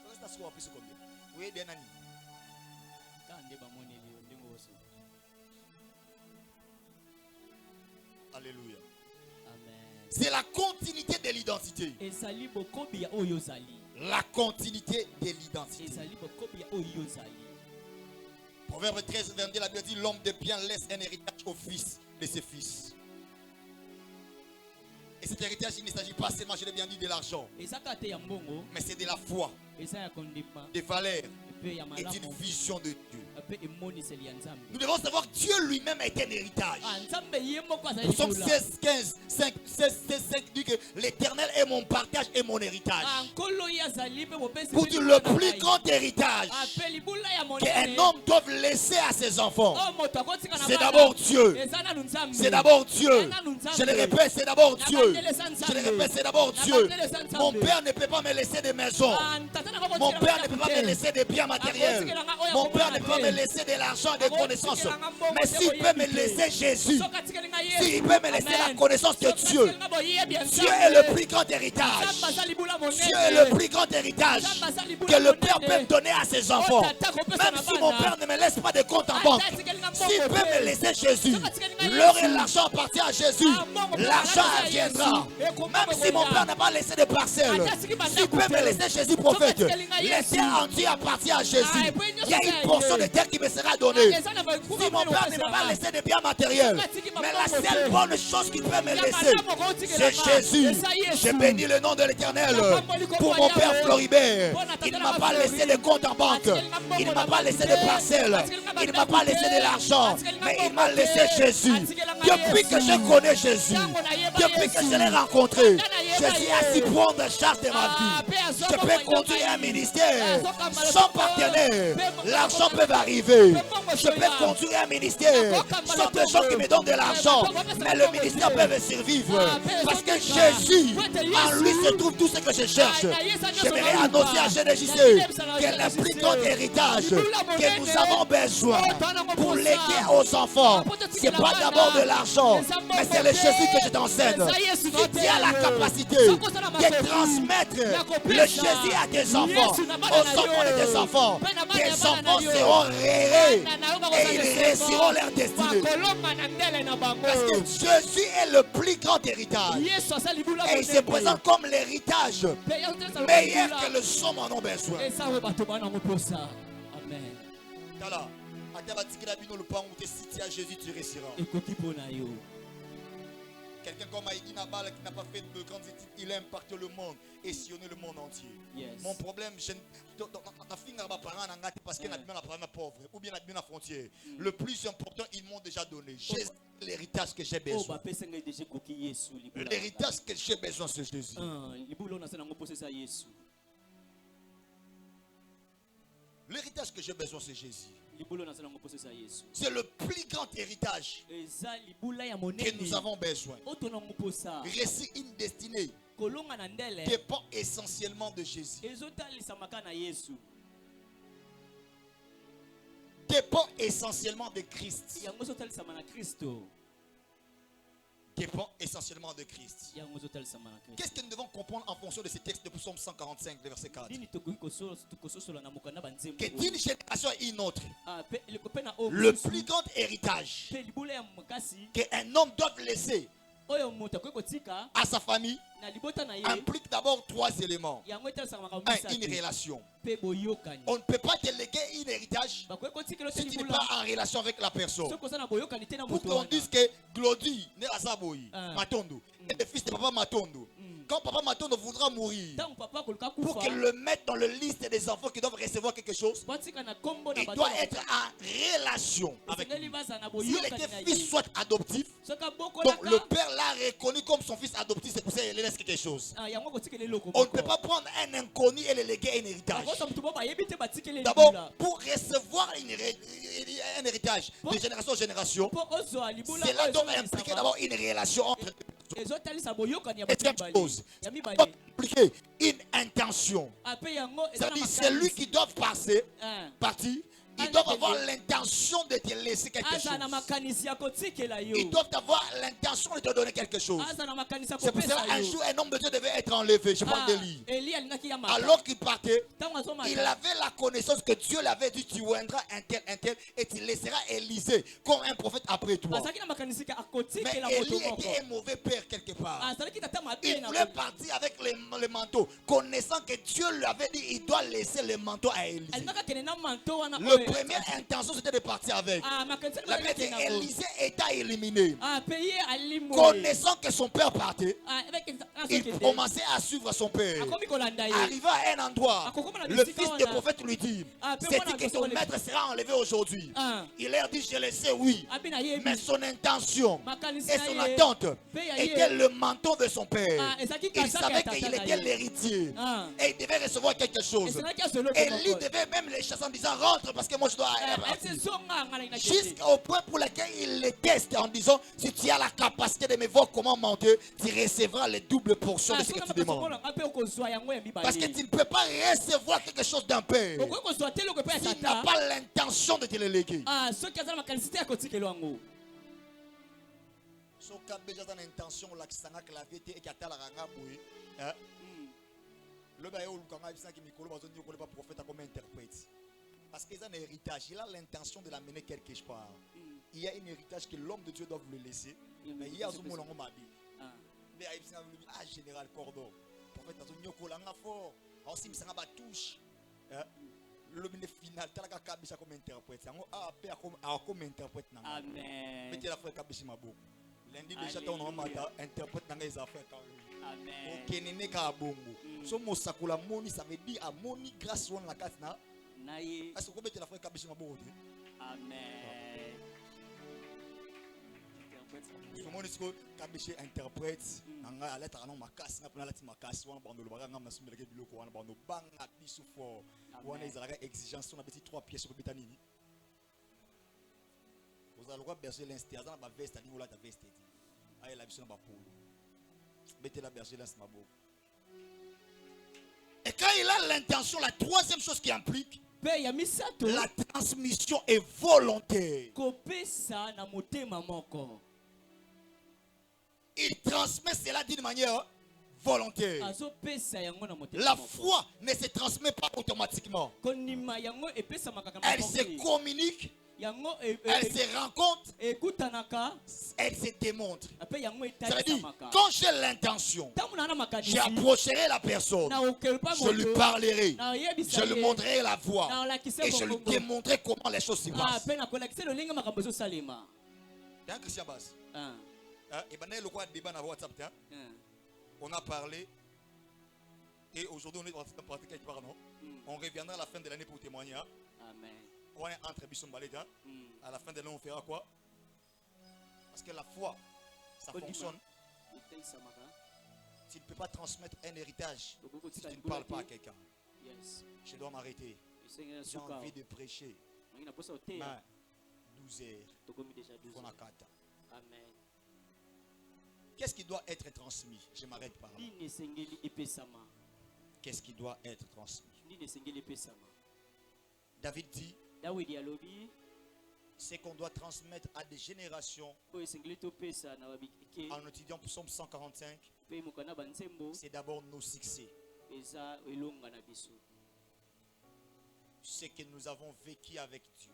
Reste à soi plus combien? Oui, bien ani. Alléluia. C'est la continuité de l'identité. La continuité de l'identité. Proverbe 13, 22, la Bible dit l'homme de bien laisse un héritage au fils de ses fils. Et cet héritage, il ne s'agit pas seulement, je l'ai bien dit, de l'argent, mais c'est de la foi, des valeurs et d'une vision de Dieu. Nous devons savoir que Dieu lui-même est un héritage. Psaume 16, 15, 5 dit que l'Éternel est mon partage et mon héritage. Pour dire le plus grand héritage qu'un homme doit laisser à ses enfants, c'est d'abord Dieu. C'est d'abord Dieu. Je le répète, c'est d'abord Dieu. Je le répète, c'est d'abord Dieu. Mon père ne peut pas me laisser des maisons. Mon père ne peut pas me laisser des biens matériels. Mon père ne peut pas me laisser de l'argent, des connaissances. Mais s'il peut me laisser Jésus, s'il peut me laisser la connaissance de Dieu, Dieu est le plus grand héritage. Dieu est le plus grand héritage que le père peut donner à ses enfants. Même si mon père ne me laisse pas de compte en banque, S'il peut me laisser Jésus, l'or et l'argent appartient à Jésus. L'argent viendra. Même si mon père n'a pas laissé de parcelles, s'il peut me laisser Jésus prophète, les terres entières appartient à Jésus. Il y a une portion de terre qui me sera donnée. Si mon père ne m'a pas laissé de biens matériels, mais la seule bonne chose qu'il peut me laisser, c'est Jésus. Je bénis le nom de l'Éternel pour mon père Floribert. Il ne m'a pas laissé de compte en banque. Il ne m'a pas laissé de parcelles. Il ne m'a pas laissé de l'argent. Mais il m'a laissé Jésus. Depuis que je connais Jésus, depuis que je l'ai rencontré, Jésus a su prendre charge de ma vie. Je peux conduire un ministère sans partenaire. L'argent peut arriver. Je peux conduire un ministère sans des gens qui me donnent de l'argent. Mais le ministère peut survivre. Parce que Jésus, en lui se trouve tout ce que je cherche. J'aimerais annoncer à GDJC que le plus grand héritage que nous avons besoin pour léguer aux enfants, ce n'est pas d'abord de l'argent, mais c'est le Jésus que je t'enseigne. Si tu as la capacité de transmettre le Jésus à tes enfants, aux enfants de tes enfants seront rérés et ils réussiront leur destinée. Parce que Jésus est le plus grand héritage. Et il se présente comme l'héritage meilleur que le somme en ont besoin. Amen. Tala, si tu as Jésus, tu réussiras. Quelqu'un comme Aïdi Nabal qui n'a pas fait de grandes études, il a impacté le monde et sillonné le monde entier. Yes. Mon problème, parce qu'il y a des pauvres ou bien des frontières. Le plus important, ils m'ont déjà donné. Jésus, l'héritage que j'ai besoin. L'héritage que j'ai besoin, c'est Jésus. L'héritage que j'ai besoin, c'est Jésus. C'est le plus grand héritage que nous avons besoin. Réussir une destinée dépend essentiellement de Jésus. Dépend essentiellement de Christ. Dépend essentiellement de Christ. Qu'est-ce que nous devons comprendre en fonction de ces textes de Psaume 145, le verset 4? Que d'une génération à une autre, le plus grand héritage qu'un homme doit laisser à sa famille implique d'abord trois éléments. Un, une relation. On ne peut pas déléguer un héritage si tu n'es pas en relation avec la personne. Pour qu'on dise que Glody n'est pas Saboyi, Matondo, est le fils de papa Matondo. Quand papa Matondo voudra mourir, pour qu'il le mette dans la liste des enfants qui doivent recevoir quelque chose, il doit être en relation avec lui. S'il était fils soit adoptif, donc le père l'a reconnu comme son fils adoptif, c'est pour ça qu'il laisse quelque chose. On ne peut pas prendre un inconnu et le léguer un héritage. D'abord, pour recevoir un héritage de génération en génération, cela doit impliquer d'abord une relation entre deux. Deuxième chose, ça doit impliquer une intention. C'est-à-dire, c'est lui qui doit partir. Ils doivent avoir l'intention de te laisser quelque chose. Ils doivent avoir l'intention de te donner quelque chose. C'est pour cela qu'un jour, un homme de Dieu devait être enlevé. Je parle d'Élie. Alors qu'il partait, il avait la connaissance que Dieu l'avait dit, tu oindras un tel, et tu laisseras Élisée comme un prophète après toi. Mais Élie était un mauvais père quelque part. Il voulait partir avec le manteau, connaissant que Dieu lui avait dit, il doit laisser le manteau à Élisée. La première intention, c'était de partir avec. La Bible dit Élisée était éliminé. Connaissant que son père partait, il commençait à suivre son père. Arrivé à un endroit, le fils du prophète lui dit, c'est dit que ton maître sera enlevé aujourd'hui. Il leur dit, je le sais, oui. Mais son intention et son attente était le manteau de son père. Il savait qu'il était l'héritier. Et il devait recevoir quelque chose. Et lui devait même les chasser en disant, rentre parce que moi je dois jusqu'au point pour lequel il les teste en disant, si tu as la capacité de me voir comment monter, tu recevras les doubles portions de ce que tu demandes. Parce que tu ne peux pas recevoir quelque chose d'un père si tu n'as pas l'intention de te le léguer. Si tu as l'intention parce qu'ils ont un héritage, il a l'intention de l'amener quelque part. il y a un héritage que l'homme de Dieu doit vous le laisser. Mais il y a ce moment où mais général Cordon, prophète Nyoko fort, aussi il s'en va touche. Le final, tu as kabisha comme interprète. Comme interprète. Amen. Mettez la frère kabisha mabo. Lundi déjà ton mata interprète dans les affaires quand même. Amen. Ok nene ka bongo. So mosakula moni ça veut dire amoni grâce on la katna. Naye. Est-ce que vous mettez la frère kabisha mabo? Amen. Tout le monde dit que kabisha interprète. Nanga lettre anon makas na pona lati makas wana bando lobaka ngam na sumbeleke biloko wana bando banga bisu fort. Wana ezalaka exigence on a petit 3 pièces pour betanini. Vous allez voir berger l'insté dans la veste ani ola ta veste dit. Aïe la biso na ba polo. Mettez la berger l'insté mabo. Et quand il a l'intention, la troisième chose qui implique la transmission est volontaire. Il transmet cela d'une manière volontaire. La foi ne se transmet pas automatiquement. Elle se communique, elle se rencontre, elle se démontre. Ça veut dire, quand j'ai l'intention, j'approcherai la personne, je lui parlerai, je lui montrerai la voie et je lui démontrerai comment les choses se passent. D'un Christian Bass. Et ben, le quoi débat dans WhatsApp, on a parlé et aujourd'hui on est en train de pratiquer quelque part, non? On reviendra à la fin de l'année pour témoigner. Amen. On est entre Bisson Baléda. À la fin de l'année on fera quoi? Parce que la foi, ça fonctionne. Tu ne peux pas transmettre un héritage si tu ne parles pas à quelqu'un. Je dois m'arrêter. J'ai envie de prêcher. 12 heures. Amen. Qu'est-ce qui doit être transmis? Je m'arrête par là. Qu'est-ce qui doit être transmis? David dit, c'est qu'on doit transmettre à des générations. En étudiant Psaume 145, c'est d'abord nos succès. Ce que nous avons vécu avec Dieu.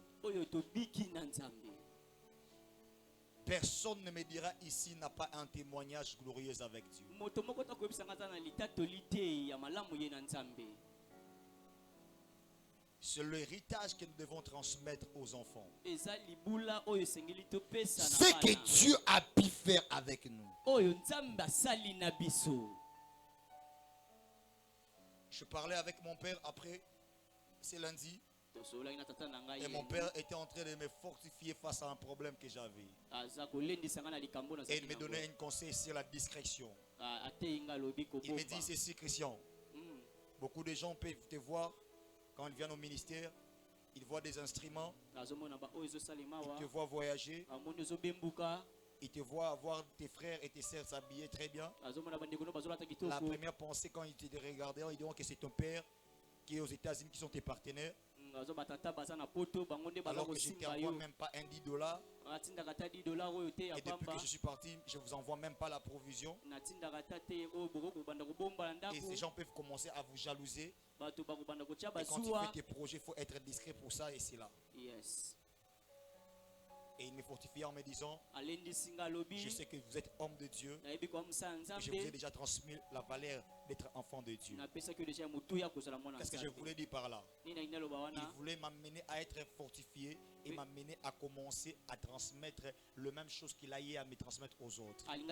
Personne ne me dira ici n'a pas un témoignage glorieux avec Dieu. C'est l'héritage que nous devons transmettre aux enfants. Ce que Dieu a pu faire avec nous. Je parlais avec mon père après, c'est lundi. Et mon père était en train de me fortifier face à un problème que j'avais. Et il me donnait un conseil sur la discrétion. Il me dit ceci, Christian. Beaucoup de gens peuvent te voir quand ils viennent au ministère. Ils voient des instruments. Ils te voient voyager. Ils te voient avoir tes frères et tes sœurs s'habiller très bien. La première pensée quand ils te regardaient, ils diront que c'est ton père qui est aux États-Unis, qui sont tes partenaires. Alors que je ne t'envoie même pas un $10. Et depuis que je suis parti, je ne vous envoie même pas la provision. Et ces gens peuvent commencer à vous jalouser. Et quand tu fais tes projets, il faut être discret pour ça et c'est là. Et il me fortifie en me disant, je sais que vous êtes homme de Dieu. Et je vous ai déjà transmis la valeur d'être enfant de Dieu. Qu'est-ce que je voulais dire par là? Il voulait m'amener à être fortifié et m'amener à commencer à transmettre le même chose qu'il a eu à me transmettre aux autres. Là, il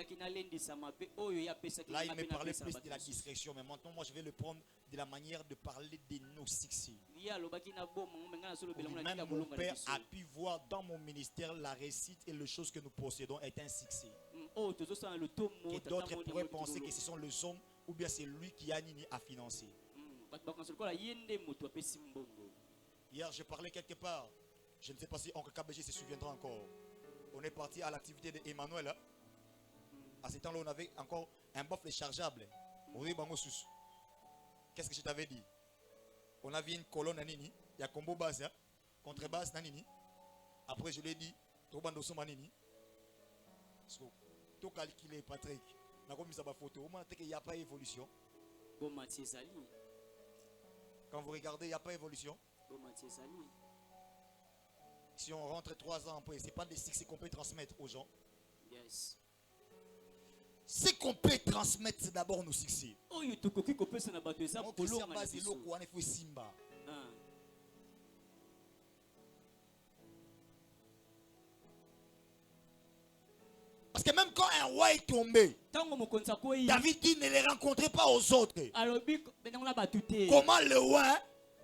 me parlait plus de la discrétion, mais maintenant, moi, je vais le prendre de la manière de parler de nos succès. Même mon père a pu voir dans mon ministère la réussite et les choses que nous possédons est un succès. Et d'autres pourraient penser que ce sont les hommes ou bien c'est lui qui a Nini à financer. Hier, je parlais quelque part. Je ne sais pas si Oncle KBG se souviendra encore. On est parti à l'activité d'Emmanuel. À ce temps-là, on avait encore un bafle chargeable. Qu'est-ce que je t'avais dit? On avait une colonne à Nini. Il y a combo basse, contrebasse à Nini. Après, je lui ai dit, tout calculé, Patrick. Il n'y a pas d'évolution. Quand vous regardez, il n'y a pas d'évolution. Si on rentre 3 ans après, ce n'est pas des succès qu'on peut transmettre aux gens. Yes. Ce qu'on peut transmettre, c'est d'abord nos succès. Oh, il faut que tu na bato eza Moi, kolonga Christian na Bazi, biso. loko, wana, il faut simba. Ah. Parce que même quand un roi est tombé, Tango mokonzi akoyi. David dit ne les rencontrez pas aux autres. Alobi benango na bato te. Comment le roi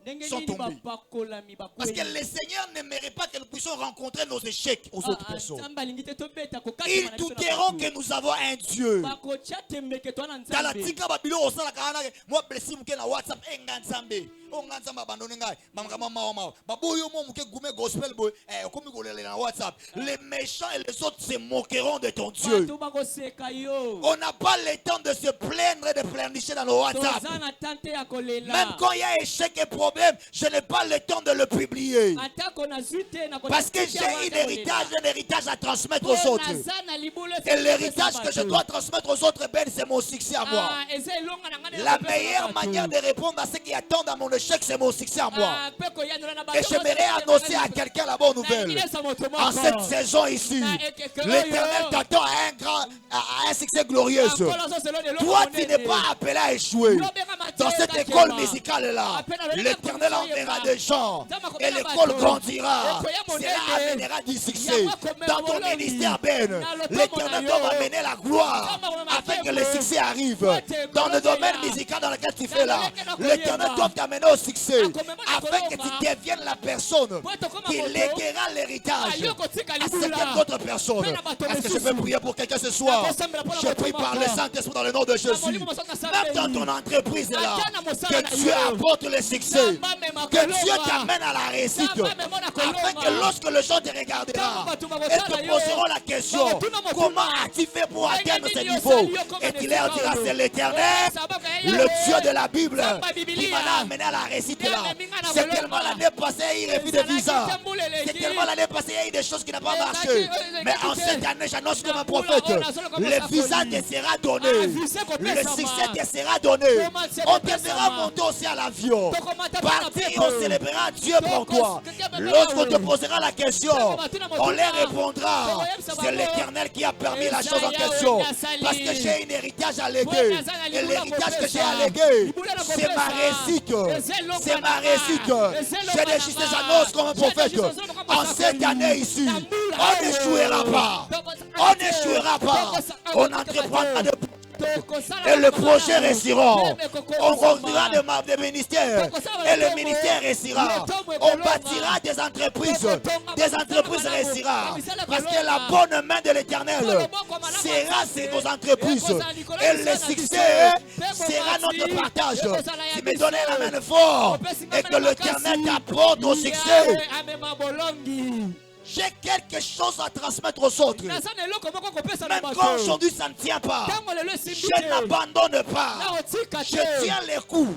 Ndenge sont nini tombés? bapakolami Parce bakoyi. que le Seigneur n'aimerait pas que nous puissions rencontrer nos échecs aux autres personnes. Nzambe alingi te tobeta kokatama Ils na biso na douteront bato. que nous avons un Dieu. Bakotia temeke to na Dans la Nzambe. tika babilo osala kana moi blessé muke na WhatsApp enga Nzambe. O nganza abandonné ngai. Mamaka mama. Baboyo mo muke gume gospel boy. Comme golele na WhatsApp. Les méchants et les autres se moqueront de ton Dieu. Bato bakoseka yo. On n'a pas le temps de se plaindre et de pleurnicher dans nos WhatsApp. Toza na tante ya kolela. Même quand il y a échec et problème, je n'ai pas le temps de le publier. Atako na zute na Parce que j'ai un héritage à transmettre aux autres. Et l'héritage que je dois transmettre aux autres, ben, c'est mon succès à moi. La meilleure manière de répondre à ceux qui attendent à mon échec, c'est mon succès à moi. Et j'aimerais annoncer à quelqu'un la bonne nouvelle. En cette saison ici, l'Éternel t'attend à un succès glorieux. Toi, tu n'es pas appelé à échouer. Dans cette école musicale-là, l'Éternel enverra des gens. Et l'école grandira. Cela amènera du succès. Dans ton ministère, Ben, l'Éternel doit amener la gloire afin que le succès arrive. Dans le domaine musical dans lequel tu fais là, l'Éternel doit t'amener au succès afin que tu deviennes la personne qui léguera l'héritage à certaines autres personnes. Est-ce que je peux prier pour quelqu'un ce soir? Je prie par le Saint-Esprit dans le nom de Jésus. Même dans ton entreprise là, que Dieu apporte le succès, que Dieu t'amène à la réussite, afin que lorsque les gens te regardera, ils te poseront la question: comment as-tu fait pour atteindre ce niveau? Et tu leur diras: c'est l'Éternel, le Dieu de la Bible, qui m'a amené à la réussite là. C'est tellement l'année passée, il refuse de visa. C'est tellement l'année passée, il y a eu des choses qui n'ont pas marché. Mais en cette année, j'annonce comme un prophète, le visa te sera donné, le succès te sera donné. On te fera monter aussi à l'avion, partir et on célébrera Dieu pour toi. Lorsqu'on te posera la question, on leur répondra: c'est l'Éternel qui a permis la chose en question. Parce que j'ai un héritage à léguer. Et l'héritage que j'ai à léguer, c'est ma réussite. C'est ma réussite. J'ai des choses, j'annonce comme un prophète. En cette année ici, on n'échouera pas. On n'échouera pas. On entreprendra de... Et le projet réussira. On construira des ministères. Et le ministère réussira. On bâtira des entreprises. Des entreprises réussira. Parce que la bonne main de l'Éternel sera sur nos entreprises. Et le succès sera notre partage. Tu me donnes la main fort. Et que l'Éternel t'apporte au succès. J'ai quelque chose à transmettre aux autres. Même quand aujourd'hui ça ne tient pas, je n'abandonne pas. Je tiens les coups.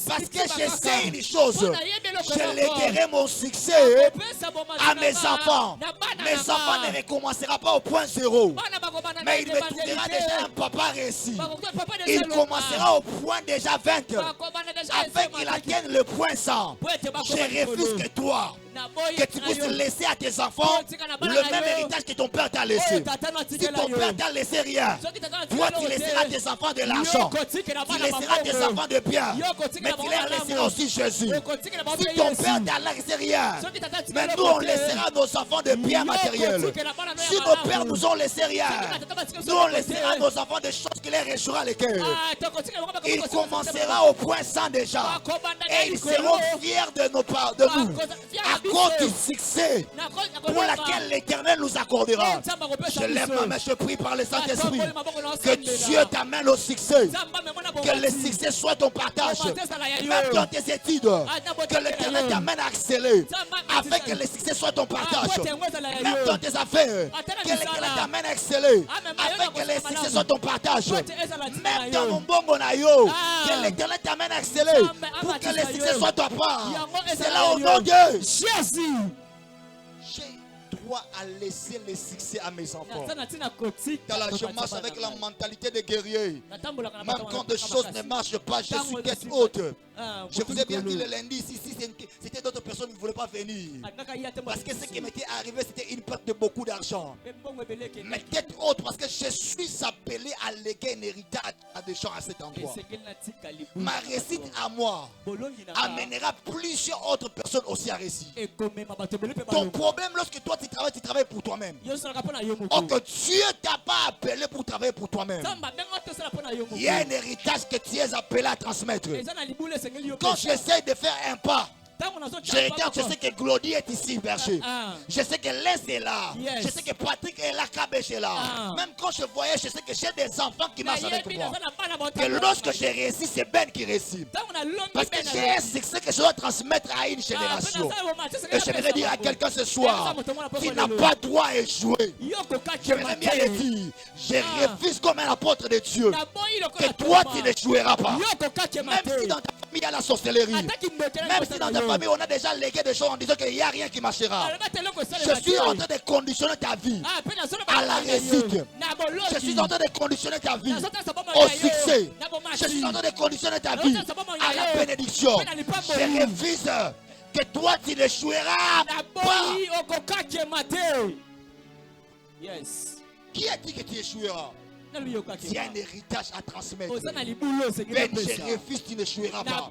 Parce que je sais une chose. Je léguerai mon succès à mes enfants. Mes enfants ne recommenceront pas au point zéro. Mais il me trouvera déjà un papa réussi. Il commencera au point déjà 20. Afin qu'il atteigne le point 100. Je refuse que toi, que tu puisses laisser à tes enfants le même héritage que ton père t'a laissé. Si ton père t'a laissé rien, toi tu laisseras tes enfants de l'argent, tu laisseras tes enfants de biens, mais tu leur laisseras aussi Jésus. Si ton père t'a laissé rien, mais nous on laissera nos enfants de biens matériels. Si nos pères nous ont laissé rien, nous on laissera nos enfants des choses qui leur réchauffera les cœurs. Il commencera au point 100 déjà, et ils seront fiers de nous à cause du succès pour laquelle l'Éternel nous accordera. Je lève ma main, je prie par le Saint-Esprit que Dieu t'amène au succès, que le succès soit ton partage, même dans tes études, que l'Éternel t'amène à exceller, afin que le succès soit ton partage, même dans tes affaires, que l'Éternel t'amène à exceller, afin que le succès soit ton partage, même dans mon bon monayo, que l'Éternel t'amène à exceller, pour que le succès soit ta part. C'est là au nom de Jésus. J'ai droit à laisser le succès à mes enfants. Car je marche avec la mentalité de guerrier. Même quand des choses ne marchent pas, je suis tête haute. Je vous ai bien dit le lundi, si c'était d'autres personnes personne ne voulait pas venir. Parce que ce qui m'était arrivé, c'était une perte de beaucoup d'argent. Mais peut-être autre, parce que je suis appelé à léguer un héritage à des gens à cet endroit. Ma réussite à moi amènera plusieurs autres personnes aussi à réussir. Ton problème, lorsque toi tu travailles pour toi-même. Or que Dieu t'a pas appelé pour travailler pour toi-même. Il y a un héritage que tu es appelé à transmettre. Quand j'essaie de faire un pas, je regarde, je sais que Glody est ici, berger. Je sais que Les est là. Yes. Je sais que Patrick est là, Kabesh est là. Même quand je voyais, je sais que j'ai des enfants qui marchent avec moi. Et lorsque j'ai réussi, c'est Ben qui réussit. Parce que j'ai un succès que je dois transmettre à une génération. Et j'aimerais dire à quelqu'un ce soir, qui n'a pas droit à échouer. J'aimerais bien le dire, je refuse comme un apôtre de Dieu que toi tu n'échoueras pas. Même si dans ta famille il y a la sorcellerie, même si dans ta famille on a déjà légué des choses en disant qu'il n'y a rien qui marchera, je suis en train de conditionner ta vie à la réussite. Je suis en train de conditionner ta vie au succès. Je suis en train de conditionner ta vie à la bénédiction. Je refuse que toi tu n'échoueras pas. Qui a dit que tu échoueras? Il y a un héritage à transmettre. Ben, je refuse, tu n'échoueras pas.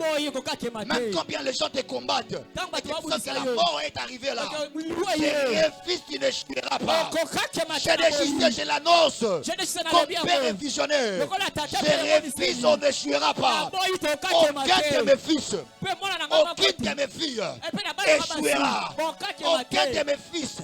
Même combien les gens te combattent, tu sens que la mort est arrivée là. Je refuse, tu n'échoueras pas. Je l'annonce comme père et visionnaire. Je refuse, on n'échouera pas. Aucun de mes fils, aucune de mes filles échouera. Aucun de mes fils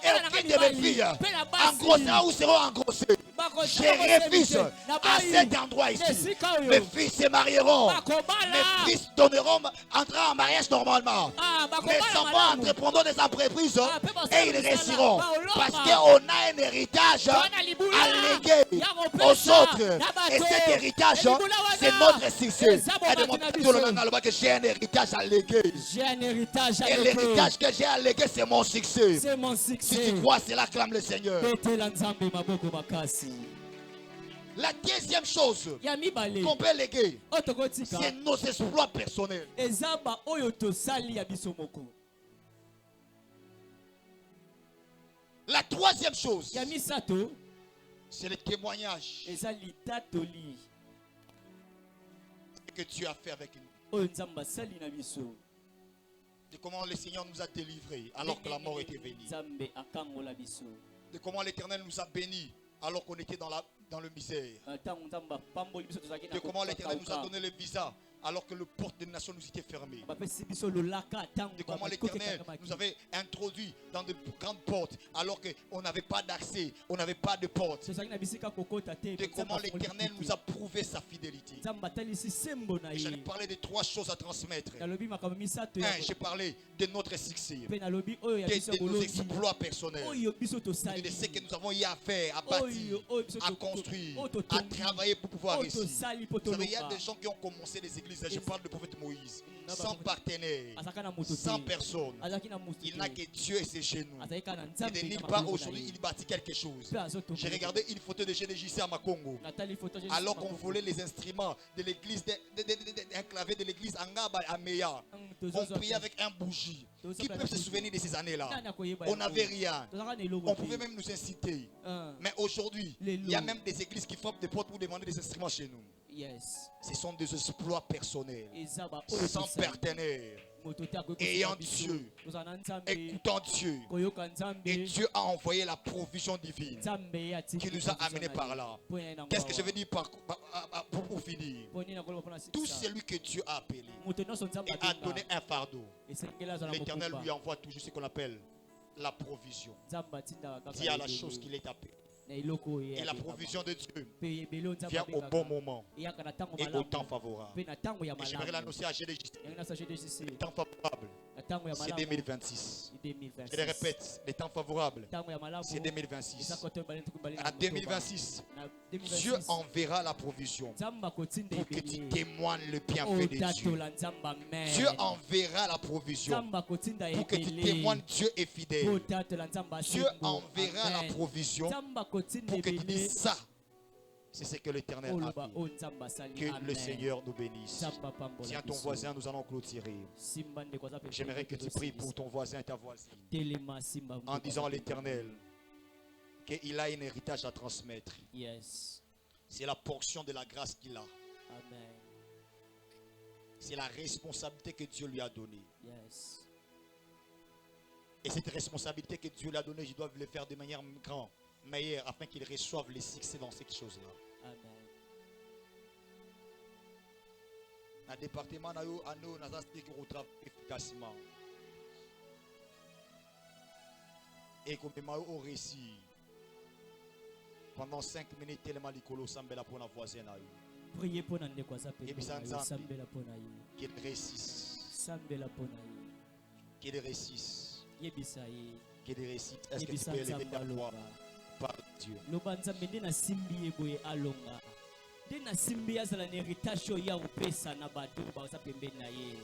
et aucune de mes filles engrossera ou seront engrossés. Je refuse à cet endroit ici. Mes fils se marieront. Mes fils entreront en mariage normalement. Mes enfants entreprendront des entreprises et ils réussiront. Parce qu'on a un héritage à léguer aux autres. Et cet héritage, c'est notre succès. Et de mon que j'ai un héritage à léguer. Et l'héritage que j'ai à léguer, c'est mon succès. Si tu crois, cela clame le Seigneur. La deuxième chose qu'on peut léguer, c'est nos exploits personnels. La troisième chose, c'est le témoignage que Dieu a fait avec nous. De comment le Seigneur nous a délivrés alors que la mort était venue. De comment l'Éternel nous a bénis alors qu'on était dans le misère. De comment l'Éternel nous a donné le visa alors que le porte des nations nous était fermé. De comment l'Éternel nous avait introduit dans de grandes portes alors qu'on n'avait pas d'accès, on n'avait pas de porte. De comment l'Éternel nous a prouvé sa fidélité. Et j'allais parler de trois choses à transmettre. J'ai parlé de notre succès, de nos exploits personnels, de ce que nous avons eu à faire, à bâtir, à construire, à travailler pour pouvoir réussir. Vous savez, il y a des gens qui ont commencé des églises. Je parle du prophète Moïse, sans partenaire, sans personne. Il n'a que Dieu et ses genoux. Et de nulle part aujourd'hui, il bâtit quelque chose. J'ai regardé une photo de GDJC à Makongo. Alors qu'on volait les instruments de l'église, un clavier de l'église Angaba à Meya. On priait avec un bougie. Qui peut se souvenir de ces années-là? On n'avait rien. On pouvait même nous inciter. Mais aujourd'hui, il y a même des églises qui frappent des portes pour demander des instruments chez nous. Ce sont des exploits personnels, sans partenaire, ayant Dieu, écoutant Dieu. Et Dieu a envoyé la provision divine qui nous a amenés par là. Qu'est-ce que je veux dire pour finir? Tout celui que Dieu a appelé et a donné un fardeau, l'Éternel lui envoie toujours ce qu'on appelle la provision. Dis à la chose qu'il est appelé. Et la provision de Dieu vient au bon moment et au temps favorable. Et j'aimerais l'annoncer à GDJC. Le temps favorable, c'est 2026. Je le répète, le temps favorable, c'est 2026. En 2026, Dieu enverra la provision pour que tu témoignes le bienfait de Dieu. Dieu enverra la provision pour que tu témoignes Dieu est fidèle. Dieu enverra la provision pour que tu dises ça. C'est ce que l'Éternel a fait. Que le Seigneur nous bénisse. Tiens ton voisin, nous allons clôturer. J'aimerais que tu pries pour ton voisin et ta voisine. En disant à l'Éternel qu'il a un héritage à transmettre. Yes. C'est la portion de la grâce qu'il a. Amen. C'est la responsabilité que Dieu lui a donnée. Yes. Et cette responsabilité que Dieu lui a donnée, je dois le faire de manière grande, meilleure, afin qu'il reçoive les succès dans cette chose-là. Amen. Dans le département, nous avons travaillé efficacement. Et comme au récit, pendant 5 minutes, tellement l'icolo sambela pour la voisine. Priez pour nous quoi ça peut. Qu'il réussisse. Qu'il réussisse. Qu'il réussisse. Est-ce que tu peux élever ta voix par Dieu? Na simbi boye alonga. Dena simbi azala héritage ya upesa na bato ba za pembeni na ye.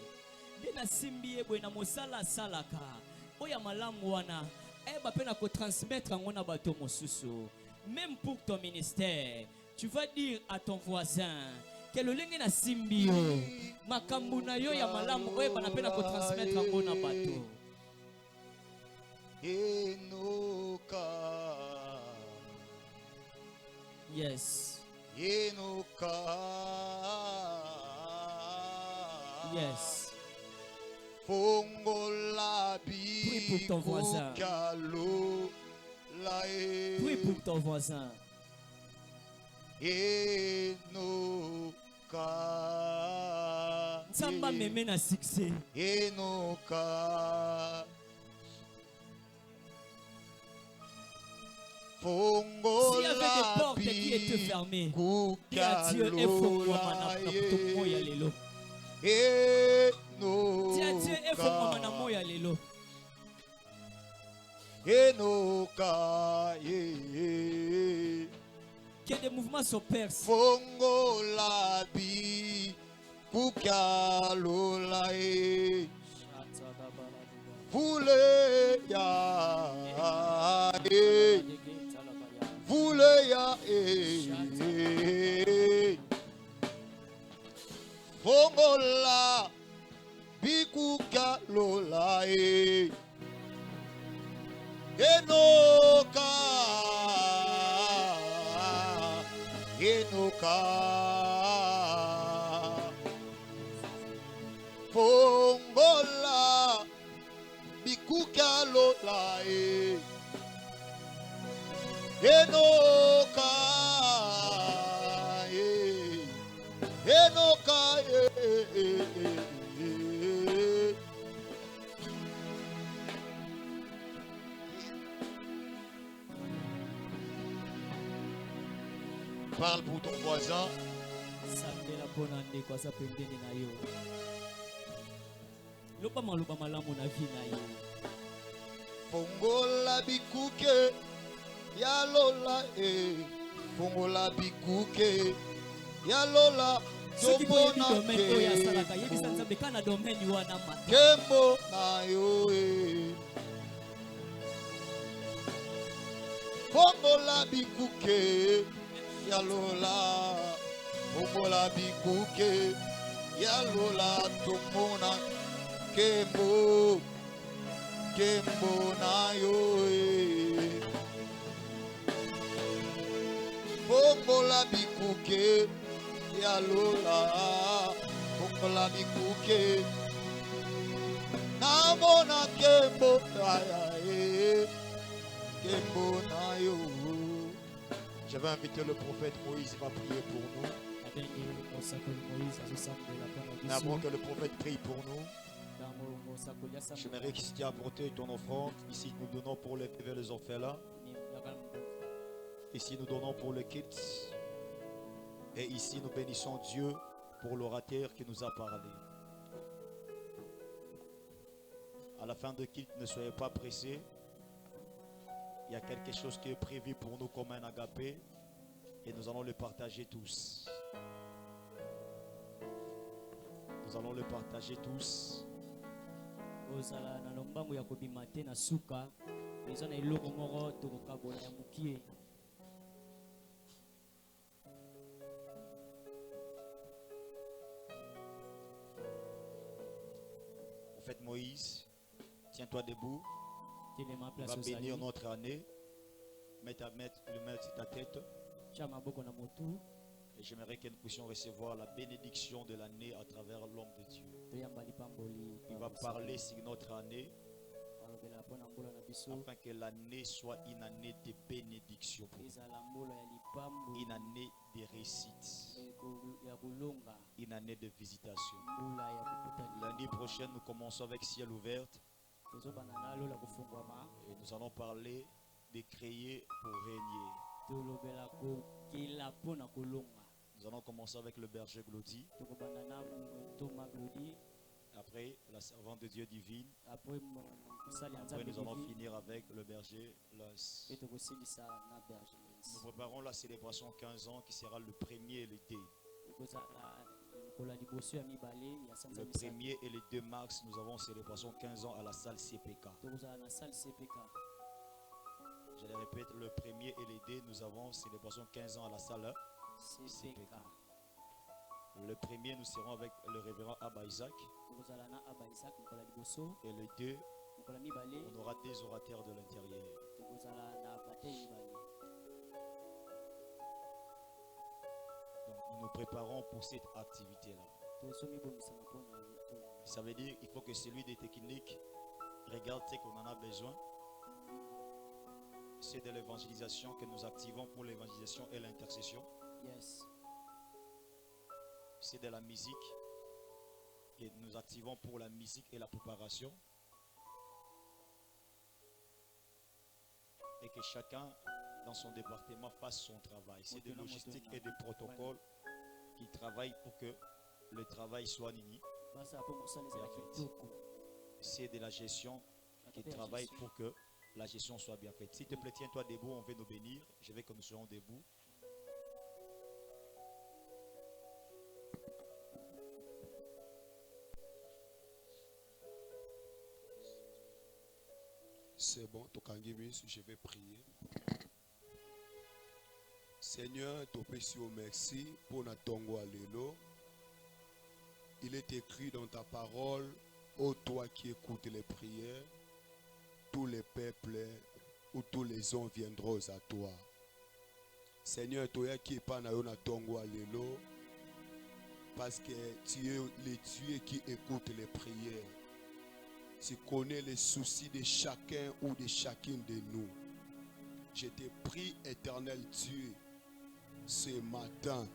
Dena simbi boye na mosala salaka. Oya malamu wana eba pena ko transmettre ngona bato mosusu. Même pour ton ministère, tu vas dire à ton voisin que le lenge na simbi yo makambu na yo ya malamu oya na pena ko transmettre ngona bato. Enoka. Yes. Enoka. Yes. Prie pour ton voisin. Prie pour ton voisin. Enoka. Samba me mène à succès. Enoka. S'il y avait des portes qui étaient fermées, dis à Dieu, dis à Dieu, que des mouvements s'opèrent. Fongola bikuka lola enoka enoka fongola bikuka lola enoka enoka Parle pour ton voisin. Fongola bikuke ya lola fongola bikuke ya lola Kembo na yo fongola bikuke ya lola fongola bikuke ya lola tomona kembo na yo fongola bikuke ya lola fongola bikuke namona kembo kembo na yo. Je vais inviter le prophète Moïse, il va prier pour nous. Mais avant que le prophète prie pour nous, j'aimerais que si tu as apporté ton offrande, ici nous donnons pour les vers les orphelins, ici nous donnons pour le kit, et ici nous bénissons Dieu pour l'orateur qui nous a parlé. À la fin de kit, ne soyez pas pressés. Il y a quelque chose qui est prévu pour nous comme un agapé et nous allons le partager tous. Nous allons le partager tous. Moïse, tiens-toi debout. Telema On place va au bénir sali. notre année. Mets le main sur ta tête. Tia maboko na motu. Et j'aimerais que nous puissions recevoir la bénédiction de l'année à travers l'homme de Dieu. Toyamba lipamboli. Il va parler sur notre année Balobela pona mbula na biso. afin que l'année soit une année de bénédiction pour nous. Ezala mbula ya lipambu. Une année de réussite, Ya kulonga. une année de visitation. Mbula ya kukutani. L'année prochaine, nous commençons avec ciel ouvert Tozobana nalo la kufungwama. et nous allons parler de créer pour régner. Tolobela kokila pona kulonga. Nous allons commencer avec le berger Glody, Tokobana na Thomas Glody. après la servante de Dieu divine, Après musali après anzambe nous allons divi. finir avec le berger Lance. Et tokosilisa na berger Lens. Nous préparons la célébration 15 ans qui sera le premier et le 2. Kozala kola liboso ya mibale ya sanza Le misala. 1er et le 2 mars, nous avons célébration 15 ans à la salle CPK. Tokozala na salle CPK. Je le répète, le 1er et le 2, nous avons célébration 15 ans à la salle CPK. Le 1er, nous serons avec le révérend Abba Isaac. Tokozala na Aba Isaac kola liboso. Et le 2, Kola mibale on aura des orateurs de l'intérieur. tokozala na bate mibale. Donc nous nous préparons pour cette activité-là. Tosomi bomisana pona mutu. Ça veut dire qu'il faut que celui des techniques regarde ce qu'on en a besoin. C'est de l'évangélisation que nous activons pour l'évangélisation et l'intercession. Yes. C'est de la musique et nous activons pour la musique et la préparation. Et que chacun dans son département fasse son travail. C'est de logistique et de protocole qui travaillent pour que le travail soit nini. Basa po musala ezala kitoko. C'est de la gestion qui travaille pour que la gestion soit bien faite. S'il te plaît, tiens-toi debout, on veut nous bénir. Je veux que nous soyons debout. C'est bon, Tokangimis, je vais prier. Seigneur, Topesi au merci pour notre tongo allélo. Il est écrit dans ta parole, ô toi qui écoutes les prières, tous les peuples ou tous les hommes viendront à toi. Seigneur, toi qui es pas na tongo allélo, parce que tu es le Dieu qui écoute les prières. Tu connais les soucis de chacun ou de chacune de nous. Je te prie, éternel Dieu, ce matin.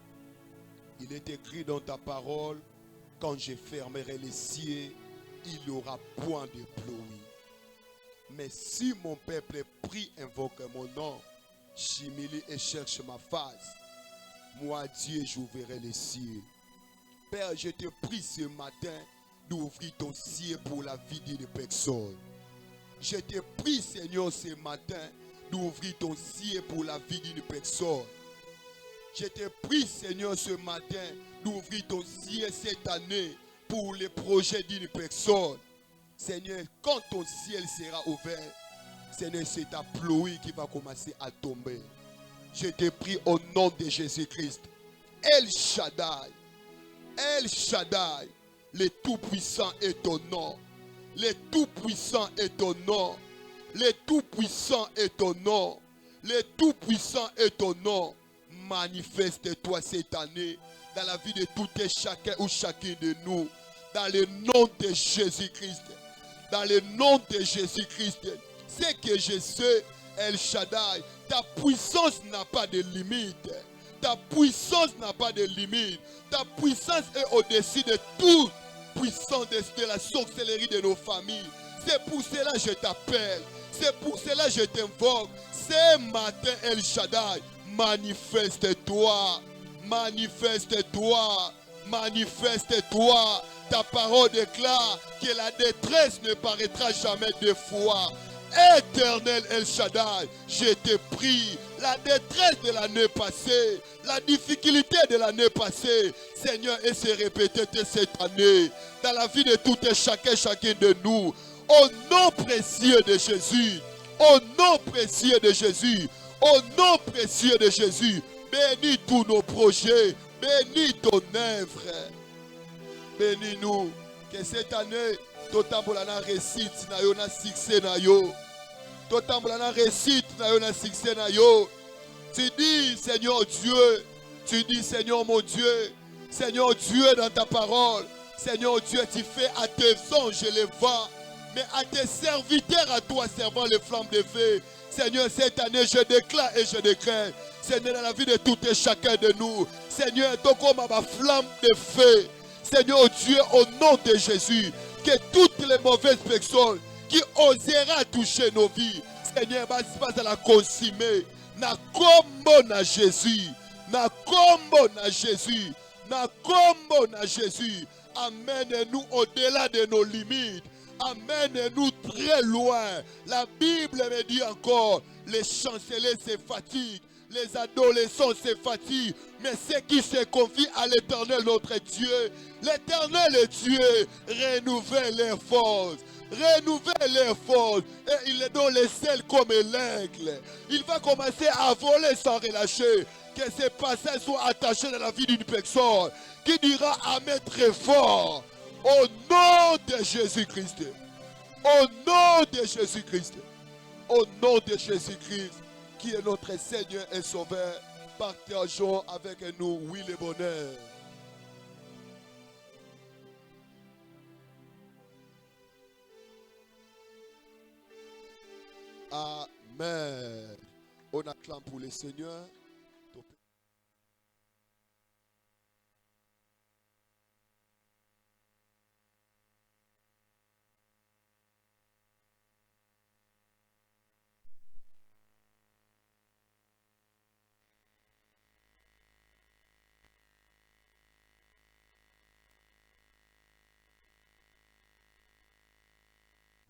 Il est écrit dans ta parole, quand je fermerai les cieux, il n'y aura point de pluie. Mais si mon peuple prie, invoque mon nom, s'humilie et cherche ma face, moi Dieu, j'ouvrirai les cieux. Père, je te prie ce matin d'ouvrir ton ciel pour la vie d'une personne. Je te prie, Seigneur, ce matin d'ouvrir ton ciel pour la vie d'une personne. Je te prie, Seigneur, ce matin d'ouvrir ton ciel cette année pour les projets d'une personne. Seigneur, quand ton ciel sera ouvert, Seigneur, c'est ta pluie qui va commencer à tomber. Je te prie au nom de Jésus-Christ. El Shaddai, El Shaddai, le Tout-Puissant est ton nom. Le Tout-Puissant est ton nom. Le Tout-Puissant est ton nom. Le Tout-Puissant est ton nom. Manifeste-toi cette année dans la vie de tout et chacun ou chacune de nous. Dans le nom de Jésus-Christ. Dans le nom de Jésus-Christ. C'est que je sais, El Shaddai, ta puissance n'a pas de limite. Ta puissance n'a pas de limite. Ta puissance est au-dessus de toute puissance de la sorcellerie de nos familles. C'est pour cela que je t'appelle. C'est pour cela que je t'invoque. Ce matin, El Shaddai, manifeste-toi. Manifeste-toi. Manifeste-toi. Ta parole déclare que la détresse ne paraîtra jamais deux fois. Éternel El Shaddai, je te prie, la détresse de l'année passée, la difficulté de l'année passée, Seigneur, et se répéter cette année, dans la vie de tout et chacun de nous, au nom précieux de Jésus, au nom précieux de Jésus, au nom précieux de Jésus, bénis tous nos projets, bénis ton œuvre, bénis-nous, que cette année totambola na réussite na yo na succès na yo. Totambola na réussite na yo na succès na yo. Tu dis Seigneur Dieu, tu dis Seigneur mon Dieu, Seigneur Dieu dans ta parole, Seigneur Dieu, tu fais à tes anges les vents, mais à tes serviteurs, à toi servant les flammes de feu. Seigneur, cette année, je déclare et je décrète, Seigneur, dans la vie de tout et chacun de nous, Seigneur, donc comme ma flamme de feu, Seigneur Dieu, au nom de Jésus, que toutes les mauvaises personnes qui osera toucher nos vies, Seigneur, va la consumer. Na combo na Jésus, na combo na Jésus, na combo na Jésus. Amène-nous au-delà de nos limites. Amène-nous très loin. La Bible me dit encore, les chanceliers se fatiguent, les adolescents se fatiguent, mais ceux qui se confient à l'Éternel notre Dieu, l'Éternel Dieu renouvelle leurs forces. Renouvelle les forces et il les donne les ailes comme l'aigle. Il va commencer à voler sans relâcher. Que ces passages soient attachés dans la vie d'une personne qui dira Amen très fort. Au nom de Jésus-Christ. Au nom de Jésus-Christ. Au nom de Jésus-Christ, qui est notre Seigneur et Sauveur, partageons avec nous, oui, le bonheur. Amen. On acclame pour le Seigneur.